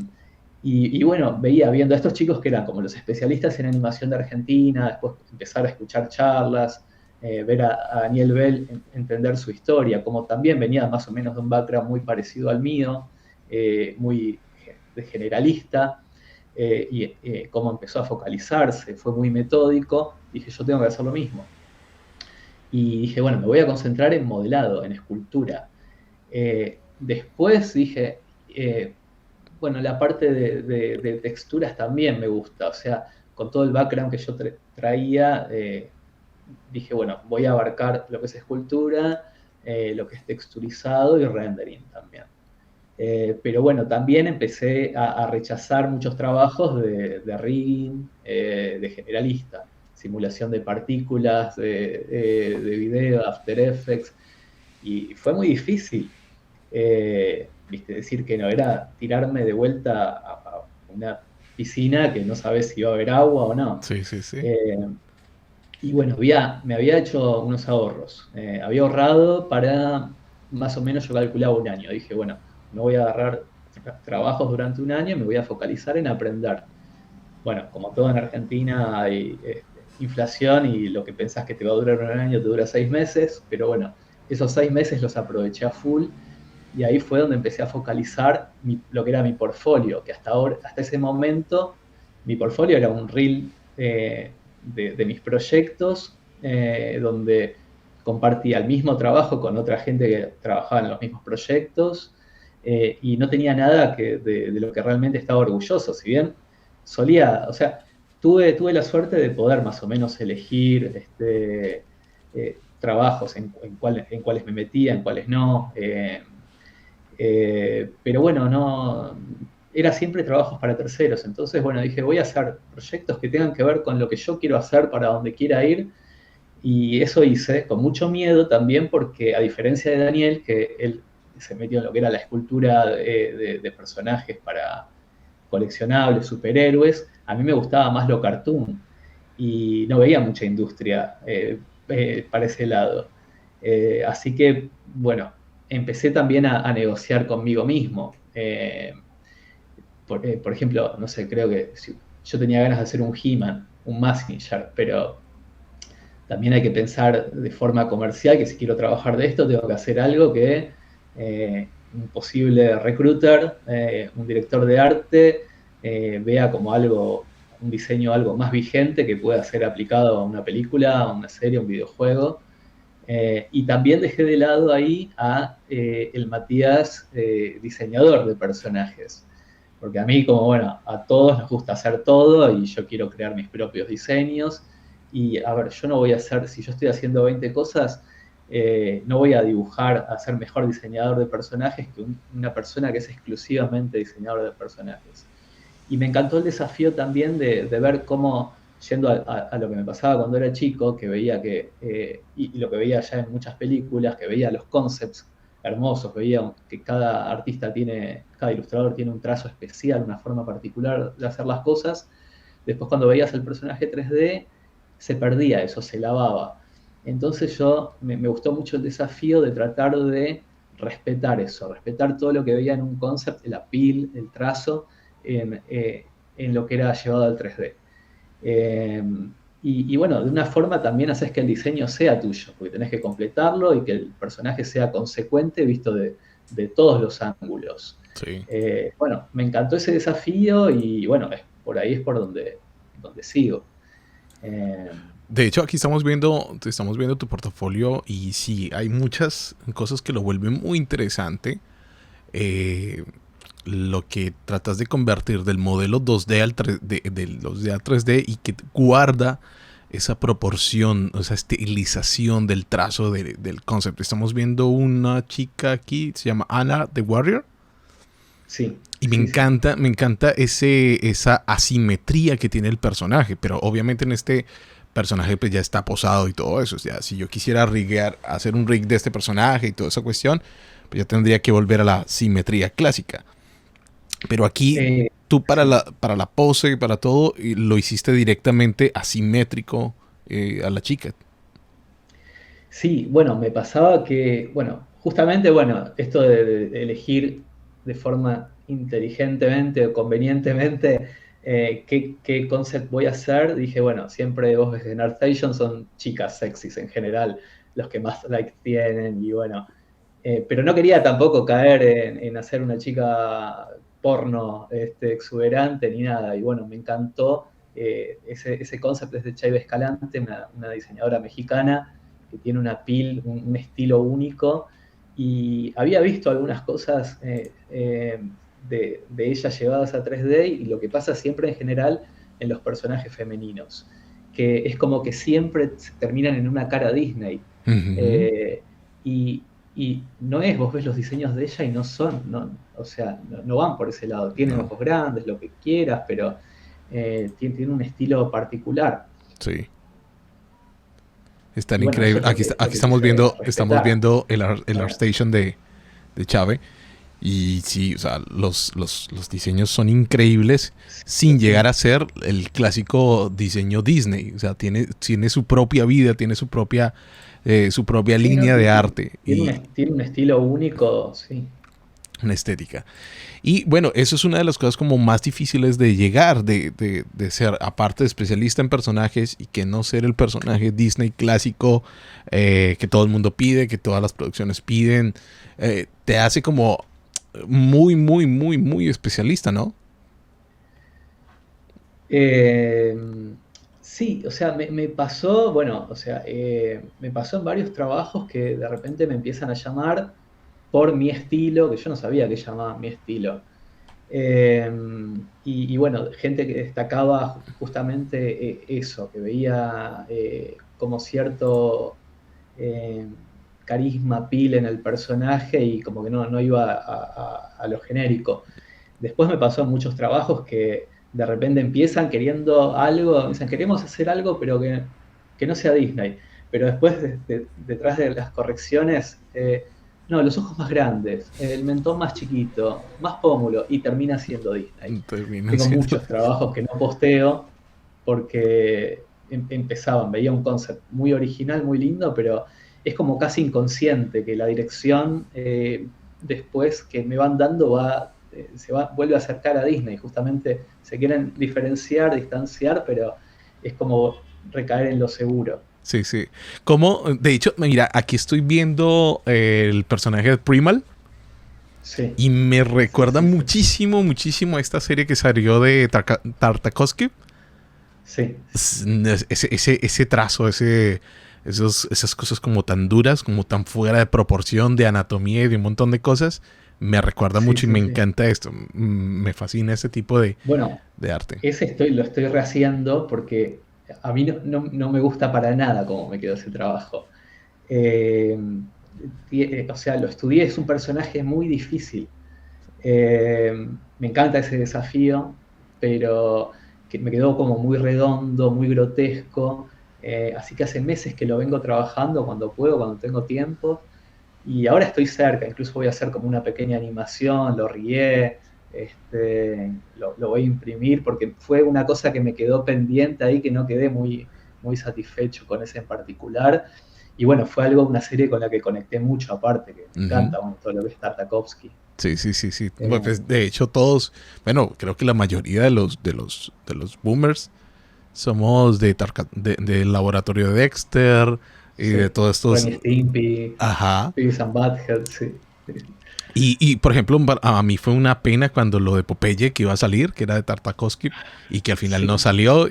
bueno, viendo a estos chicos que eran como los especialistas en animación de Argentina, después empezar a escuchar charlas, ver a Daniel Bell, entender su historia, como también venía más o menos de un background muy parecido al mío, muy de generalista, cómo empezó a focalizarse, fue muy metódico. Dije, yo tengo que hacer lo mismo. Y dije, bueno, me voy a concentrar en modelado, en escultura. Después dije, bueno, la parte de texturas también me gusta. O sea, con todo el background que yo traía, dije, bueno, voy a abarcar lo que es escultura, lo que es texturizado y rendering también. Pero bueno, también empecé a rechazar muchos trabajos de rigging, de generalista, simulación de partículas, de video, After Effects, y fue muy difícil, ¿viste? Decir que no, era tirarme de vuelta a una piscina que no sabes si iba a haber agua o no. Sí, sí, sí. Eh, y bueno, me había hecho unos ahorros. Había ahorrado para más o menos, yo calculaba un año. Dije, bueno, no voy a agarrar trabajos durante un año, me voy a focalizar en aprender. Bueno, como todo en Argentina hay inflación, y lo que pensás que te va a durar un año te dura 6 meses, pero bueno, esos 6 meses los aproveché a full, y ahí fue donde empecé a focalizar lo que era mi portfolio, que hasta ese momento mi portfolio era un reel de mis proyectos, donde compartía el mismo trabajo con otra gente que trabajaba en los mismos proyectos, y no tenía nada de lo que realmente estaba orgulloso. Si bien solía, o sea, tuve la suerte de poder más o menos elegir trabajos en cuáles me metía, en cuáles no. Pero bueno, no, era siempre trabajos para terceros. Entonces, bueno, dije, voy a hacer proyectos que tengan que ver con lo que yo quiero hacer para donde quiera ir. Y eso hice con mucho miedo también, porque a diferencia de Daniel, que él se metió en lo que era la escultura de personajes para coleccionables, superhéroes, a mí me gustaba más lo cartoon y no veía mucha industria para ese lado. Así que, bueno, empecé también a negociar conmigo mismo. Por ejemplo, no sé, creo que yo tenía ganas de hacer un He-Man, un Mazinger, pero también hay que pensar de forma comercial que si quiero trabajar de esto tengo que hacer algo que un posible recruiter, un director de arte, vea como algo, un diseño algo más vigente que pueda ser aplicado a una película, a una serie, a un videojuego. Y también dejé de lado ahí a el Matías diseñador de personajes. Porque a mí, como bueno, a todos nos gusta hacer todo y yo quiero crear mis propios diseños. Y a ver, yo no voy a hacer, si yo estoy haciendo 20 cosas, no voy a dibujar, a ser mejor diseñador de personajes que una persona que es exclusivamente diseñador de personajes. Y me encantó el desafío también de ver cómo, yendo a lo que me pasaba cuando era chico, que veía y lo que veía ya en muchas películas, que veía los concepts hermosos, veía que cada artista cada ilustrador tiene un trazo especial, una forma particular de hacer las cosas. Después, cuando veías el personaje 3D, se perdía eso, se lavaba. Entonces me gustó mucho el desafío de tratar de respetar eso, respetar todo lo que veía en un concept, el appeal, el trazo, en lo que era llevado al 3D. Eh, y bueno, de una forma también haces que el diseño sea tuyo, porque tenés que completarlo y que el personaje sea consecuente visto de todos los ángulos. Sí. Bueno, me encantó ese desafío y bueno, por ahí es por donde sigo. Eh, De hecho, aquí estamos viendo tu portafolio y sí, hay muchas cosas que lo vuelven muy interesante. Eh, lo que tratas de convertir del modelo 2D al 3D, del 2D al 3D y que guarda esa proporción, esa estilización del trazo del concept. Estamos viendo una chica aquí, se llama Anna the Warrior. sí, Y sí, sí. me encanta esa asimetría que tiene el personaje, pero obviamente en este personaje pues ya está posado y todo eso. O sea, si yo quisiera riguear, hacer un rig de este personaje y toda esa cuestión, pues ya tendría que volver a la simetría clásica. Pero aquí tú Sí. para la pose y para todo lo hiciste directamente asimétrico a la chica. Sí, bueno, me pasaba que, bueno, justamente, bueno, esto de elegir de forma inteligentemente o convenientemente qué concept voy a hacer, dije, bueno, siempre vos ves en ArtStation son chicas sexys en general, los que más likes tienen, y bueno, pero no quería tampoco caer en hacer una chica porno exuberante ni nada, y bueno, me encantó ese concept es de Chaiva Escalante, una diseñadora mexicana que tiene una pil, un estilo único, y había visto algunas cosas de ella llevadas a 3D y lo que pasa siempre en general en los personajes femeninos, que es como que siempre terminan en una cara Disney. Uh -huh. Eh, y, y no es, vos ves los diseños de ella y no son, no, o sea, no van por ese lado. Tienen No, ojos grandes, lo que quieras, pero tiene un estilo particular. sí. Están Y bueno, eso increíbles. es lo Aquí que quise estamos respetar. viendo el Claro. ArtStation de Chave. Y sí, o sea, los diseños son increíbles sin llegar Sí. a ser el clásico diseño Disney. O sea, tiene su propia vida, tiene su propia Sí, no, línea de arte y tiene un estilo único, sí. una estética. Y bueno, eso es una de las cosas como más difíciles de llegar, de ser, aparte de especialista en personajes y que no ser el personaje Disney clásico que todo el mundo pide, que todas las producciones piden, te hace como muy, muy, muy, muy especialista, ¿no? Eh, sí, o sea, me pasó, bueno, o sea, me pasó en varios trabajos que de repente me empiezan a llamar por mi estilo, que yo no sabía que llamaban mi estilo. Eh, y bueno, gente que destacaba justamente eso, que veía como cierto eh, carisma, pila en el personaje y como que no iba a lo genérico. Después me pasó en muchos trabajos que de repente empiezan queriendo algo, dicen, queremos hacer algo, pero que no sea Disney. Pero después, detrás de las correcciones, no, los ojos más grandes, el mentón más chiquito, más pómulo, y termina siendo Disney. Termina Tengo siendo. muchos trabajos que no posteo porque empezaban, veía un concept muy original, muy lindo, pero es como casi inconsciente que la dirección después que me van dando vuelve a acercar a Disney, justamente se quieren diferenciar, distanciar, pero es como recaer en lo seguro. Sí, sí. Como, de hecho, mira, aquí estoy viendo el personaje de Primal Sí, y me sí, recuerda sí, sí. muchísimo, muchísimo a esta serie que salió de Tartakovsky. Sí, Ese trazo, esas cosas como tan duras, como tan fuera de proporción, de anatomía y de un montón de cosas, me recuerda sí, mucho y sí, me sí. encanta esto. Me fascina ese tipo Bueno, de arte. lo estoy rehaciendo porque a mí no me gusta para nada cómo me quedó ese trabajo. Eh, o sea, lo estudié, es un personaje muy difícil. Eh, Me encanta ese desafío, pero que me quedó como muy redondo, muy grotesco. Así que hace meses que lo vengo trabajando cuando puedo, cuando tengo tiempo. Y ahora estoy cerca, incluso voy a hacer como una pequeña animación, lo rié, lo voy a imprimir porque fue una cosa que me quedó pendiente ahí, que no quedé muy satisfecho con ese en particular. Y bueno, fue una serie con la que conecté mucho aparte, que me Ujú. encanta, bueno, todo lo que es Tartakovsky. Sí, sí, sí, sí. Bueno, Eh, pues, de hecho, todos, bueno, creo que la mayoría de los boomers somos del laboratorio de Dexter y de sí, todos estos. Ren y Stimpy, Ajá. Beavis and Butthead, sí. Por ejemplo, a mí fue una pena cuando lo de Popeye que iba a salir, que era de Tartakovsky, y que al final no Sí, salió.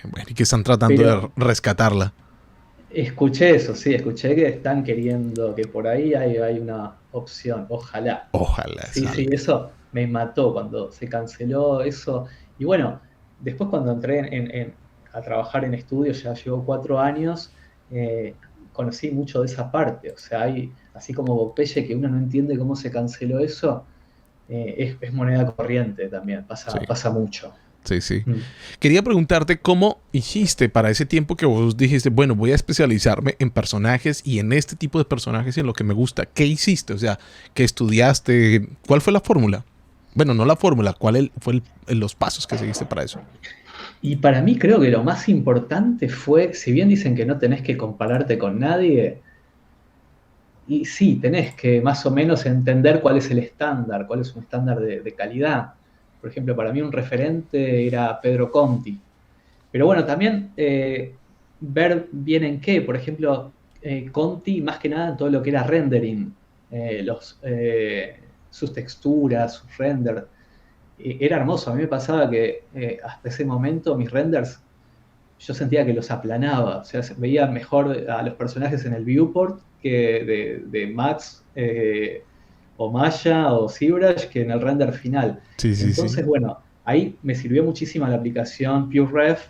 Bueno, y que están tratando de pero rescatarla. escuché eso, sí, escuché que están queriendo, que por ahí hay una opción, ojalá. Ojalá Sí, sí, salga. eso me mató cuando se canceló eso. Y bueno, después cuando entré a trabajar en estudios, ya llevo 4 años, conocí mucho de esa parte. O sea, hay, así como Popeye, que uno no entiende cómo se canceló eso, es moneda corriente también, Sí, pasa mucho. sí, sí. Mm. Quería preguntarte cómo hiciste para ese tiempo que vos dijiste, bueno, voy a especializarme en personajes y en este tipo de personajes y en lo que me gusta. ¿Qué hiciste? O sea, ¿qué estudiaste? ¿Cuál fue la fórmula? Bueno, no la fórmula, ¿cuál fue los pasos que seguiste para eso? Y para mí creo que lo más importante fue, si bien dicen que no tenés que compararte con nadie, y sí, tenés que más o menos entender cuál es el estándar, cuál es un estándar de calidad. Por ejemplo, para mí un referente era Pedro Conti. Pero bueno, también ver bien en qué. Por ejemplo, Conti, más que nada en todo lo que era rendering, sus texturas, sus renders. Era hermoso. A mí me pasaba que hasta ese momento mis renders yo sentía que los aplanaba, o sea, veía mejor a los personajes en el viewport que de Max o Maya o ZBrush que en el render final. Sí, sí, sí. Entonces, bueno, ahí me sirvió muchísimo la aplicación PureRef,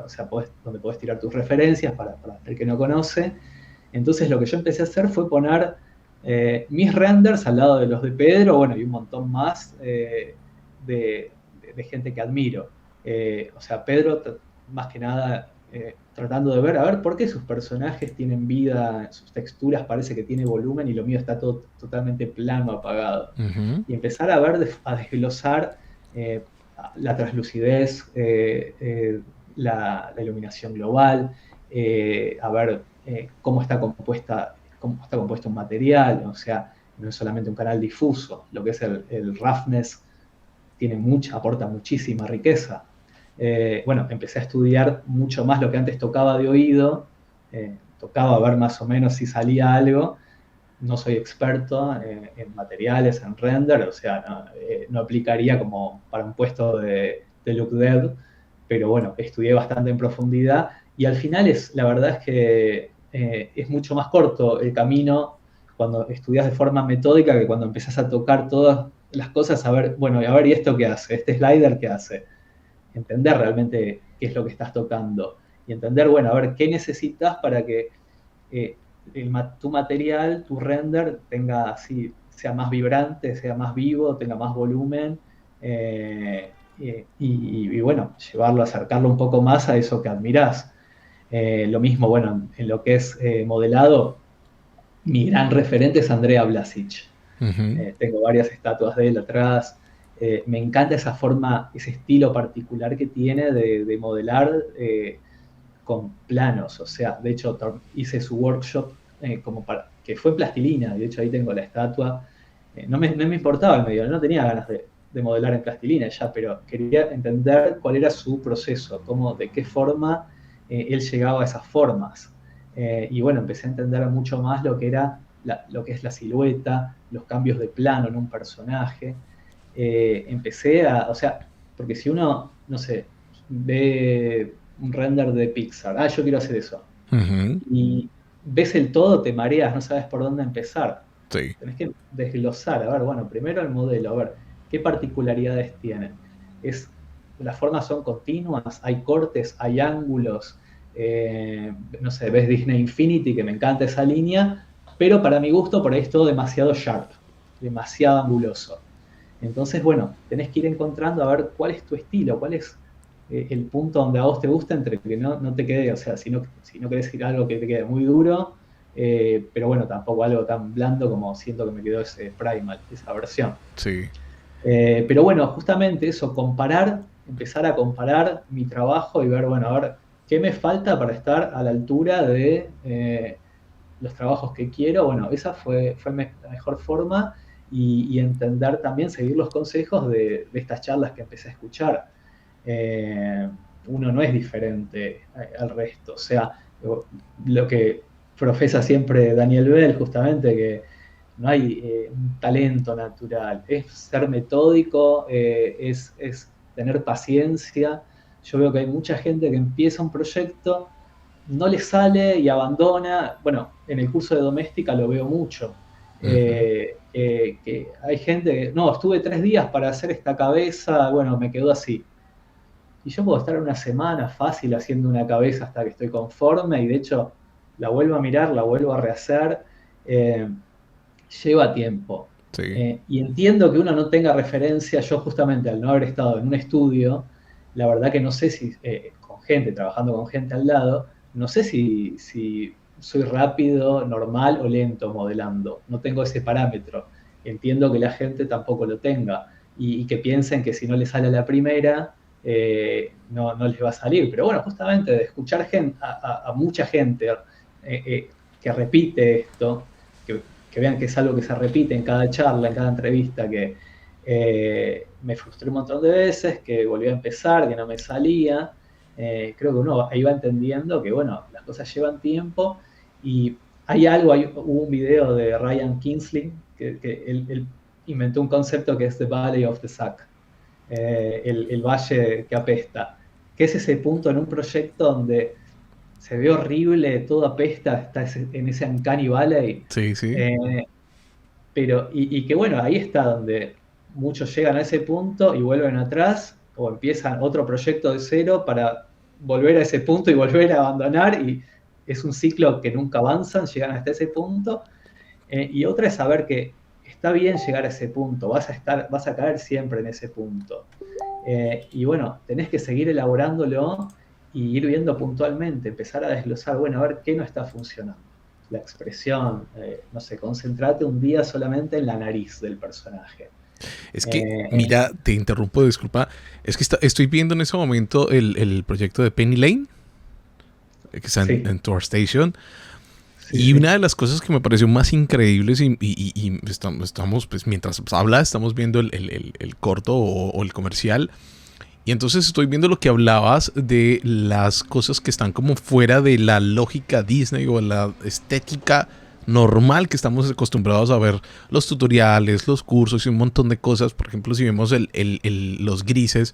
o sea, donde podés tirar tus referencias para el que no conoce. Entonces, lo que yo empecé a hacer fue poner mis renders al lado de los de Pedro, bueno, y un montón más de gente que admiro. O sea, Pedro más que nada tratando de ver, a ver, ¿por qué sus personajes tienen vida, sus texturas parece que tiene volumen y lo mío está todo totalmente plano, apagado? Ujú. Y empezar a ver, a desglosar eh, la translucidez, la iluminación global, a ver cómo está compuesto un material, o sea, no es solamente un canal difuso, lo que es el roughness aporta muchísima riqueza. Bueno, empecé a estudiar mucho más lo que antes tocaba de oído, tocaba ver más o menos si salía algo. No soy experto en materiales, en render, o sea, no aplicaría como para un puesto de look dev, pero bueno, estudié bastante en profundidad y al final la verdad es que es mucho más corto el camino cuando estudias de forma metódica que cuando empezás a tocar todas las cosas, a ver, bueno, a ver, ¿y esto qué hace? ¿Este slider qué hace? Entender realmente qué es lo que estás tocando y entender, bueno, a ver, qué necesitas para que tu material, tu render, tenga así, sea más vibrante, sea más vivo, tenga más volumen, y bueno, llevarlo, acercarlo un poco más a eso que admirás. Lo mismo, bueno, en lo que es modelado, mi gran referente es Andrea Blasic. Ujú. Tengo varias estatuas de él atrás. Me encanta esa forma, ese estilo particular que tiene de modelar con planos. O sea, de hecho, hice su workshop que fue en plastilina. De hecho, ahí tengo la estatua. No me importaba el medio, no tenía ganas de modelar en plastilina ya, pero quería entender cuál era su proceso, de qué forma él llegaba a esas formas. Y bueno, empecé a entender mucho más lo que era lo que es la silueta, los cambios de plano en un personaje. O sea, porque si uno, no sé, ve un render de Pixar, yo quiero hacer eso, Ujú. y ves el todo, te mareas, no sabes por dónde empezar. Sí. Tenés que desglosar, a ver, bueno, primero el modelo, a ver, qué particularidades tiene. Las formas son continuas, hay cortes, hay ángulos, no sé, ves Disney Infinity, que me encanta esa línea, pero para mi gusto por ahí es todo demasiado sharp, demasiado anguloso. Entonces, bueno, tenés que ir encontrando a ver cuál es tu estilo, cuál es el punto donde a vos te gusta, entre que no te quede, o sea, si no querés ir a algo que te quede muy duro, pero bueno, tampoco algo tan blando como siento que me quedó ese Primal, esa versión. Sí. Pero bueno, justamente eso, empezar a comparar mi trabajo y ver, bueno, a ver, ¿qué me falta para estar a la altura de los trabajos que quiero? Bueno, esa fue la mejor forma y entender también, seguir los consejos de estas charlas que empecé a escuchar. Eh, Uno no es diferente al resto, o sea, lo que profesa siempre Daniel Bell, justamente, que no hay un talento natural, es ser metódico, es tener paciencia. Yo veo que hay mucha gente que empieza un proyecto, no le sale y abandona. Bueno, en el curso de doméstica lo veo mucho. Ujú. Que hay gente que, no, estuve 3 días para hacer esta cabeza, bueno, me quedó así. Y yo puedo estar una semana fácil haciendo una cabeza hasta que estoy conforme y de hecho la vuelvo a mirar, la vuelvo a rehacer. Eh, Lleva tiempo. Sí. Y entiendo que uno no tenga referencia. Yo justamente al no haber estado en un estudio, la verdad que no sé si con gente, trabajando con gente al lado, no sé si soy rápido, normal o lento modelando. No tengo ese parámetro. Entiendo que la gente tampoco lo tenga y que piensen que si no les sale a la primera, no les va a salir. Pero bueno, justamente de escuchar a mucha gente que repite esto, que vean que es algo que se repite en cada charla, en cada entrevista, que me frustré un montón de veces, que volví a empezar, que no me salía. Creo que uno ahí va entendiendo que, bueno, las cosas llevan tiempo y hubo un video de Ryan Kingsley, que él inventó un concepto que es The Valley of the Suck, el valle que apesta, que es ese punto en un proyecto donde se ve horrible, todo apesta, está en ese uncanny valley. Sí, sí. eh, y que bueno, ahí está donde muchos llegan a ese punto y vuelven atrás o empiezan otro proyecto de cero para volver a ese punto y volver a abandonar y es un ciclo que nunca avanzan, llegan hasta ese punto. Y otra es saber que está bien llegar a ese punto, vas a caer siempre en ese punto. Y bueno, tenés que seguir elaborándolo y ir viendo puntualmente, empezar a desglosar, bueno, a ver qué no está funcionando. La expresión, no sé, concentrate un día solamente en la nariz del personaje. Es que, Eh, mira, te interrumpo, disculpa. Es que estoy viendo en ese momento el proyecto de Penny Lane, que está sí, en Tour Station. sí, Y una sí, de las cosas que me pareció más increíbles y estamos, pues mientras habla, estamos viendo el corto o el comercial. Y entonces estoy viendo lo que hablabas de las cosas que están como fuera de la lógica Disney o la estética normal que estamos acostumbrados a ver, los tutoriales, los cursos y un montón de cosas. Por ejemplo, si vemos los grises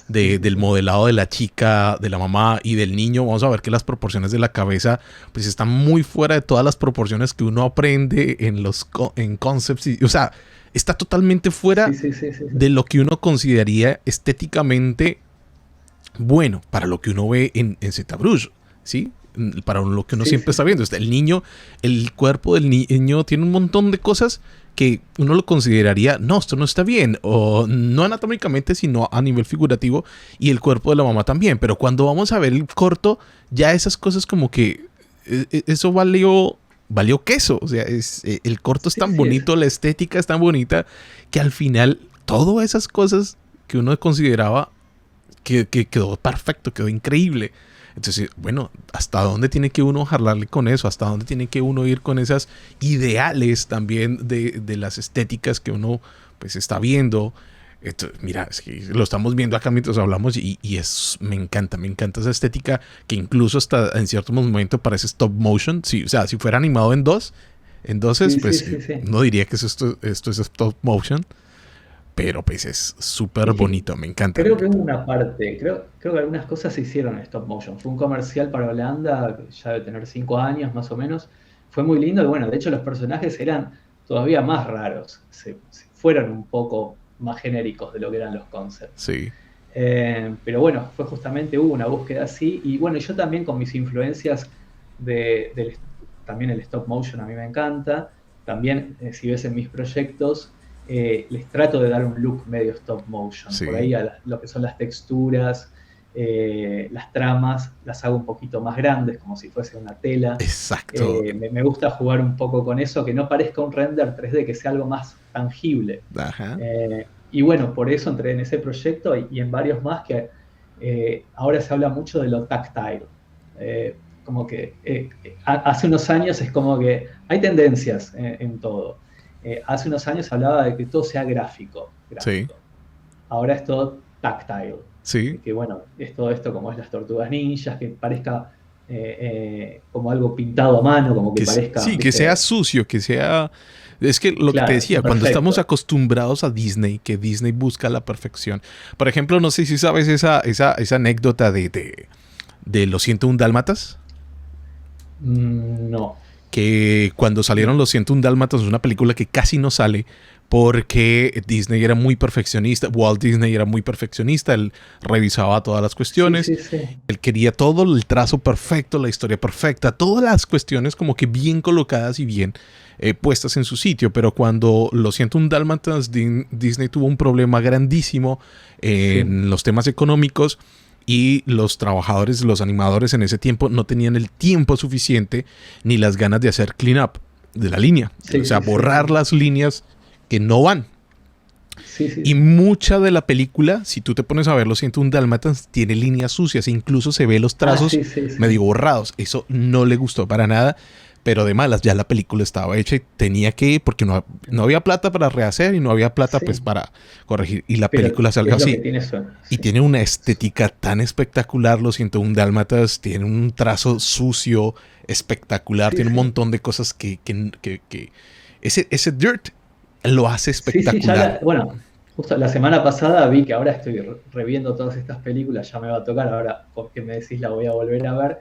sí, sí, del sí. modelado de la chica, de la mamá y del niño, vamos a ver que las proporciones de la cabeza pues están muy fuera de todas las proporciones que uno aprende en concepts. O sea, está totalmente fuera Sí, sí, sí, sí, sí. de lo que uno consideraría estéticamente bueno para lo que uno ve en ZBrush, ¿sí? Para lo que uno Sí, siempre sí, está sí. viendo. El niño, el cuerpo del niño tiene un montón de cosas que uno lo consideraría, no, esto no está bien, o no anatómicamente, sino a nivel figurativo, y el cuerpo de la mamá también. Pero cuando vamos a ver el corto, ya esas cosas como que eso valió queso. O sea, el corto es Sí, tan sí, bonito, la estética es tan bonita, que al final todas esas cosas que uno consideraba que quedó perfecto, quedó increíble. Entonces, bueno, ¿hasta dónde tiene que uno jalarle con eso? ¿Hasta dónde tiene que uno ir con esas ideales también de las estéticas que uno pues está viendo? Entonces, mira, es que lo estamos viendo acá mientras hablamos me encanta esa estética que incluso hasta en cierto momento parece stop motion. Sí, o sea, si fuera animado en doses, sí, sí, pues sí, sí. no diría que esto es stop motion, pero pues es súper Es que bonito, me encanta. creo que hubo una parte, creo que algunas cosas se hicieron en stop motion. Fue un comercial para Holanda, que ya debe tener 5 años más o menos. Fue muy lindo y bueno, de hecho los personajes eran todavía más raros. Se fueron un poco más genéricos de lo que eran los concepts. Sí. Pero bueno, fue justamente, hubo una búsqueda así. Y bueno, yo también con mis influencias también el stop motion a mí me encanta. También, si ves en mis proyectos, les trato de dar un look medio stop motion. Por Sí, ahí lo que son las texturas, las tramas, las hago un poquito más grandes, como si fuese una tela. exacto. Me gusta jugar un poco con eso, que no parezca un render 3D, que sea algo más tangible. Ajá. Y bueno, por eso entré en ese proyecto y en varios más que ahora se habla mucho de lo táctil. como que hace unos años es como que hay tendencias en todo. Hace unos años hablaba de que todo sea gráfico, Sí, gráfico. Ahora es todo tactile. sí. Que bueno, es todo esto como es las tortugas ninjas, que parezca como algo pintado a mano, como que parezca, Sí, que sea viste, sucio, que sea... Es que lo que te claro, decía, cuando estamos imperfecto. acostumbrados a Disney, que Disney busca la perfección. Por ejemplo, no sé si sabes esa anécdota de Los 101 Dálmatas, No, que cuando salieron no. Los 101 Dálmatas es una película que casi no sale porque Disney era muy perfeccionista, Walt Disney era muy perfeccionista, él revisaba todas las Sí, cuestiones, sí, sí. él quería todo, el trazo perfecto, la historia perfecta, todas las cuestiones como que bien colocadas y bien puestas en su sitio, pero cuando Los 101 Dálmatas, Disney tuvo un problema grandísimo Sí, en los temas económicos y los trabajadores, los animadores en ese tiempo no tenían el tiempo suficiente ni las ganas de hacer clean up de la línea, o sí, sea, sí, sí, borrar sí. las líneas que no van. Sí, sí, Y sí. mucha de la película, si tú te pones a ver Los 101 Dálmatas, tiene líneas sucias e incluso se ve los Ah, trazos sí, sí, sí. medio borrados. Eso no le gustó para nada, pero de malas, ya la película estaba hecha y tenía que, porque no había plata para rehacer y no había plata pues Sí, para corregir. Y la pero película salió es lo que así. tiene eso. Y Sí. tiene una estética tan espectacular, Los 101 Dálmatas, tiene un trazo sucio, espectacular, Sí, tiene un sí. montón de cosas que ese dirt lo hace Sí, sí, ya espectacular. bueno, justo la semana pasada vi que ahora estoy reviendo todas estas películas, ya me va a tocar, ahora porque me decís la voy a volver a ver.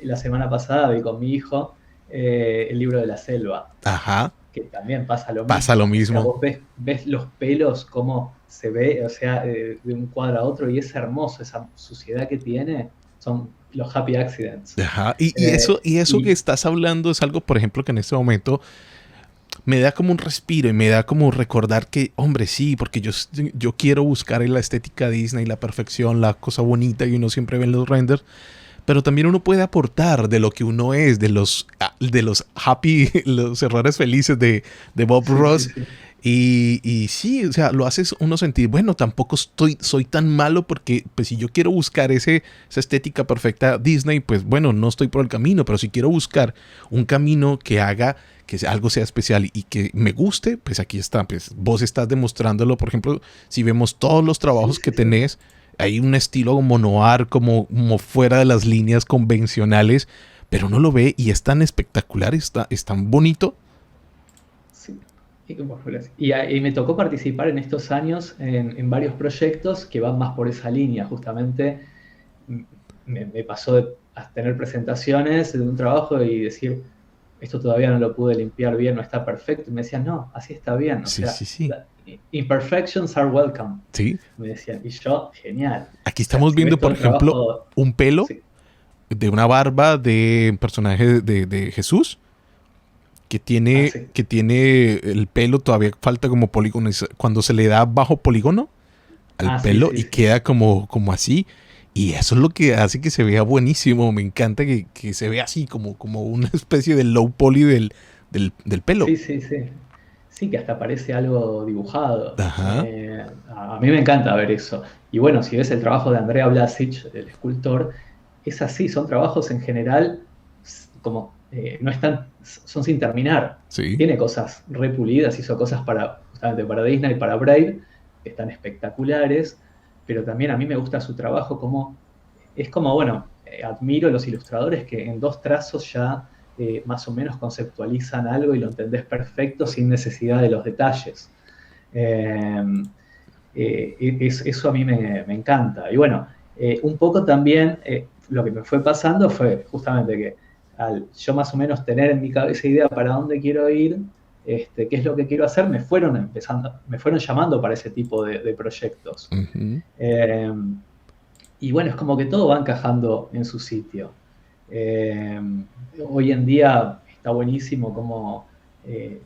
La semana pasada vi con mi hijo el libro de la selva, Ajá, que también pasa lo pasa lo mismo. O sea, mismo. vos ves los pelos, cómo se ve, o sea, de un cuadro a otro, y es hermoso, esa suciedad que tiene, son los happy accidents. Ajá. Y eso que Y estás hablando es algo, por ejemplo, que en este momento me da como un respiro y me da como recordar que, hombre, sí, porque yo quiero buscar en la estética Disney, la perfección, la cosa bonita y uno siempre ve en los renders, pero también uno puede aportar de lo que uno es, de los happy, los errores felices de Bob sí, sí, Ross. sí, Y sí, o sea, lo haces uno sentir, bueno, tampoco soy tan malo porque pues si yo quiero buscar esa estética perfecta Disney, pues bueno, no estoy por el camino, pero si quiero buscar un camino que haga que algo sea especial y que me guste, pues aquí está, pues vos estás demostrándolo, por ejemplo, si vemos todos los sí, trabajos que sí, sí. tenés, hay un estilo como noir, como fuera de las líneas convencionales, pero uno lo ve y es tan espectacular, es tan bonito. Sí. Y me tocó participar en estos años en varios proyectos que van más por esa línea. Justamente m- me pasó a tener presentaciones de un trabajo y decir, esto todavía no lo pude limpiar bien, no está perfecto. Y me decían, no, así está bien. O Sí, sea, sí, sí. imperfections are welcome, Sí. me decían. Y yo, genial. Aquí O sea, estamos si ves viendo, todo por el ejemplo, trabajo, un pelo sí. de una barba de un personaje de Jesús que Ah, tiene, sí. que tiene el pelo, todavía falta como polígono. Cuando se le da bajo polígono al Ah, sí, pelo sí, y sí. queda como así. Y eso es lo que hace que se vea buenísimo. Me encanta que se vea así, como una especie de low poly del pelo. Sí, sí, sí. Sí, que hasta parece algo dibujado. Ajá. A mí me encanta ver eso. Y bueno, si ves el trabajo de Andrea Blasic, el escultor, es así, son trabajos en general como no están, son sin terminar. Sí. Tiene cosas repulidas, hizo cosas justamente para Disney, para Brave, que están espectaculares, pero también a mí me gusta su trabajo como, es como, bueno, admiro a los ilustradores que en dos trazos ya más o menos conceptualizan algo y lo entendés perfecto sin necesidad de los detalles. Eh, eso a mí me encanta. Y bueno, un poco también lo que me fue pasando fue justamente que al yo más o menos tener en mi cabeza idea para dónde quiero ir, qué es lo que quiero hacer, me fueron llamando para ese tipo de proyectos. Ujú. Eh, y bueno, es como que todo va encajando en su sitio. Eh, Hoy en día está buenísimo como eh,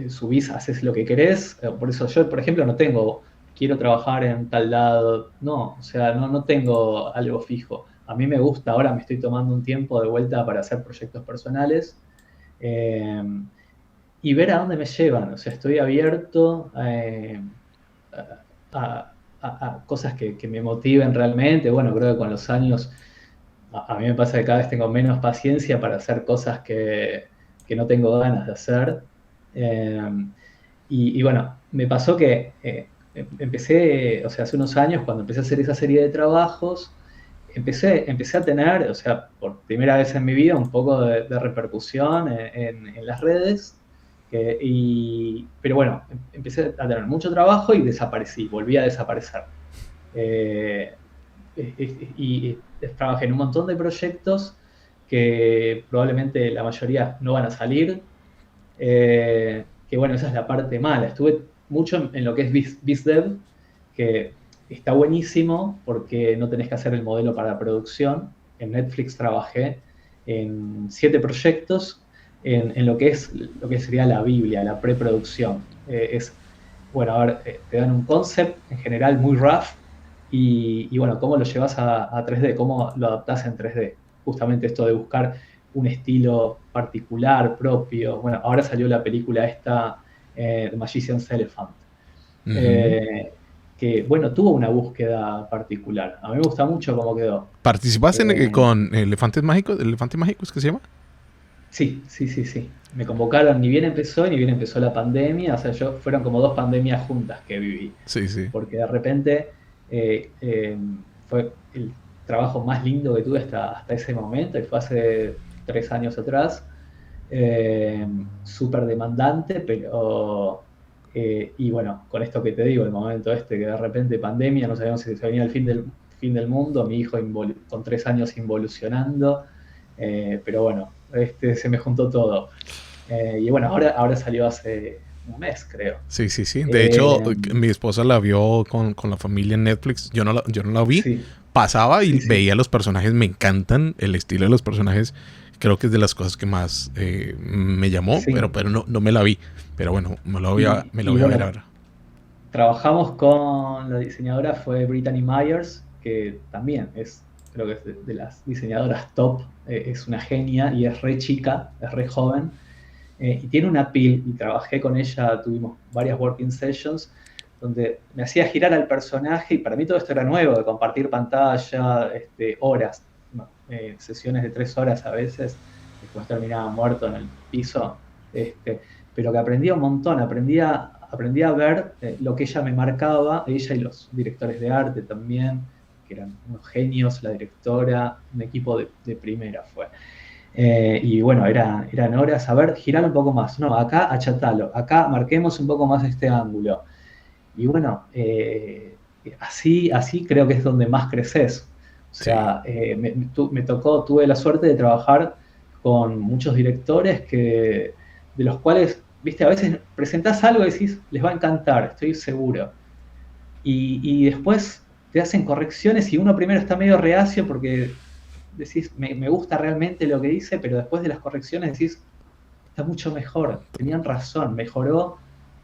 subís, haces lo que querés. Por eso yo, por ejemplo, no tengo, quiero trabajar en tal lado. No, o sea, no tengo algo fijo. A mí me gusta, ahora me estoy tomando un tiempo de vuelta para hacer proyectos personales eh, y ver a dónde me llevan. O sea, estoy abierto a cosas que me motiven realmente. Bueno, creo que con los años a mí me pasa que cada vez tengo menos paciencia para hacer cosas que no tengo ganas de hacer. Eh, y bueno, me pasó que empecé, o sea, hace unos años, cuando empecé a hacer esa serie de trabajos, empecé a tener, o sea, por primera vez en mi vida, un poco de repercusión en las redes. Pero bueno, empecé a tener mucho trabajo y desaparecí, volví a desaparecer. Eh, y trabajé en un montón de proyectos que probablemente la mayoría no van a salir. Que bueno, esa es la parte mala. Estuve mucho en lo que es BizDev, que está buenísimo porque no tenés que hacer el modelo para la producción. En Netflix trabajé en 7 proyectos en lo que sería la Biblia, la preproducción. Bueno, a ver, te dan un concept en general muy rough y bueno, cómo lo llevas a 3D, cómo lo adaptás en 3D. Justamente esto de buscar un estilo particular, propio. Bueno, ahora salió la película esta, The Magician's Elephant, Ujú. eh, que, bueno, tuvo una búsqueda particular. A mí me gusta mucho cómo quedó. ¿Participaste Eh, con Elefantes Mágicos? ¿Elefantes Mágicos que se llama? sí, sí, sí, sí. Me convocaron, ni bien empezó la pandemia, o sea, fueron como 2 pandemias juntas que viví, Sí, sí. porque de repente eh, eh, fue el trabajo más lindo que tuve hasta ese momento, y fue hace 3 años atrás. Súper demandante, pero y bueno, con esto que te digo, el momento este que de repente pandemia, no sabíamos si se venía el fin del mundo, mi hijo con 3 años involucionando, pero bueno, se me juntó todo. Y bueno, ahora salió hace un mes, creo. Sí, sí, sí. De hecho, Eh, mi esposa la vio con la familia en Netflix. Yo no la vi. sí, Pasaba y sí, sí. veía los personajes. Me encantan el estilo de los personajes. Creo que es de las cosas que más me llamó, Sí. pero no, no me la vi. Pero bueno, me la Y voy a ver bueno, ahora. trabajamos con la diseñadora, fue Brittany Myers, que también creo que es de las diseñadoras top, es una genia y es re chica, es re joven, y tiene una pil, y trabajé con ella, tuvimos varias working sessions, donde me hacía girar al personaje, y para mí todo esto era nuevo, de compartir pantalla, horas, no, sesiones de 3 horas a veces, después terminaba muerto en el piso, pero que aprendía un montón, aprendí a ver lo que ella me marcaba, ella y los directores de arte también, que eran unos genios, la directora, un equipo de primera fue. Y bueno, eran horas, a ver, girar un poco más, no, acá achatalo, acá marquemos un poco más este ángulo. Y bueno, así creo que es donde más creces. O Sí. sea, tuve la suerte de trabajar con muchos directores de los cuales, viste, a veces presentás algo y decís, les va a encantar, estoy seguro. Y después te hacen correcciones y uno primero está medio reacio porque decís, me gusta realmente lo que dice, pero después de las correcciones decís, está mucho mejor, tenían razón, mejoró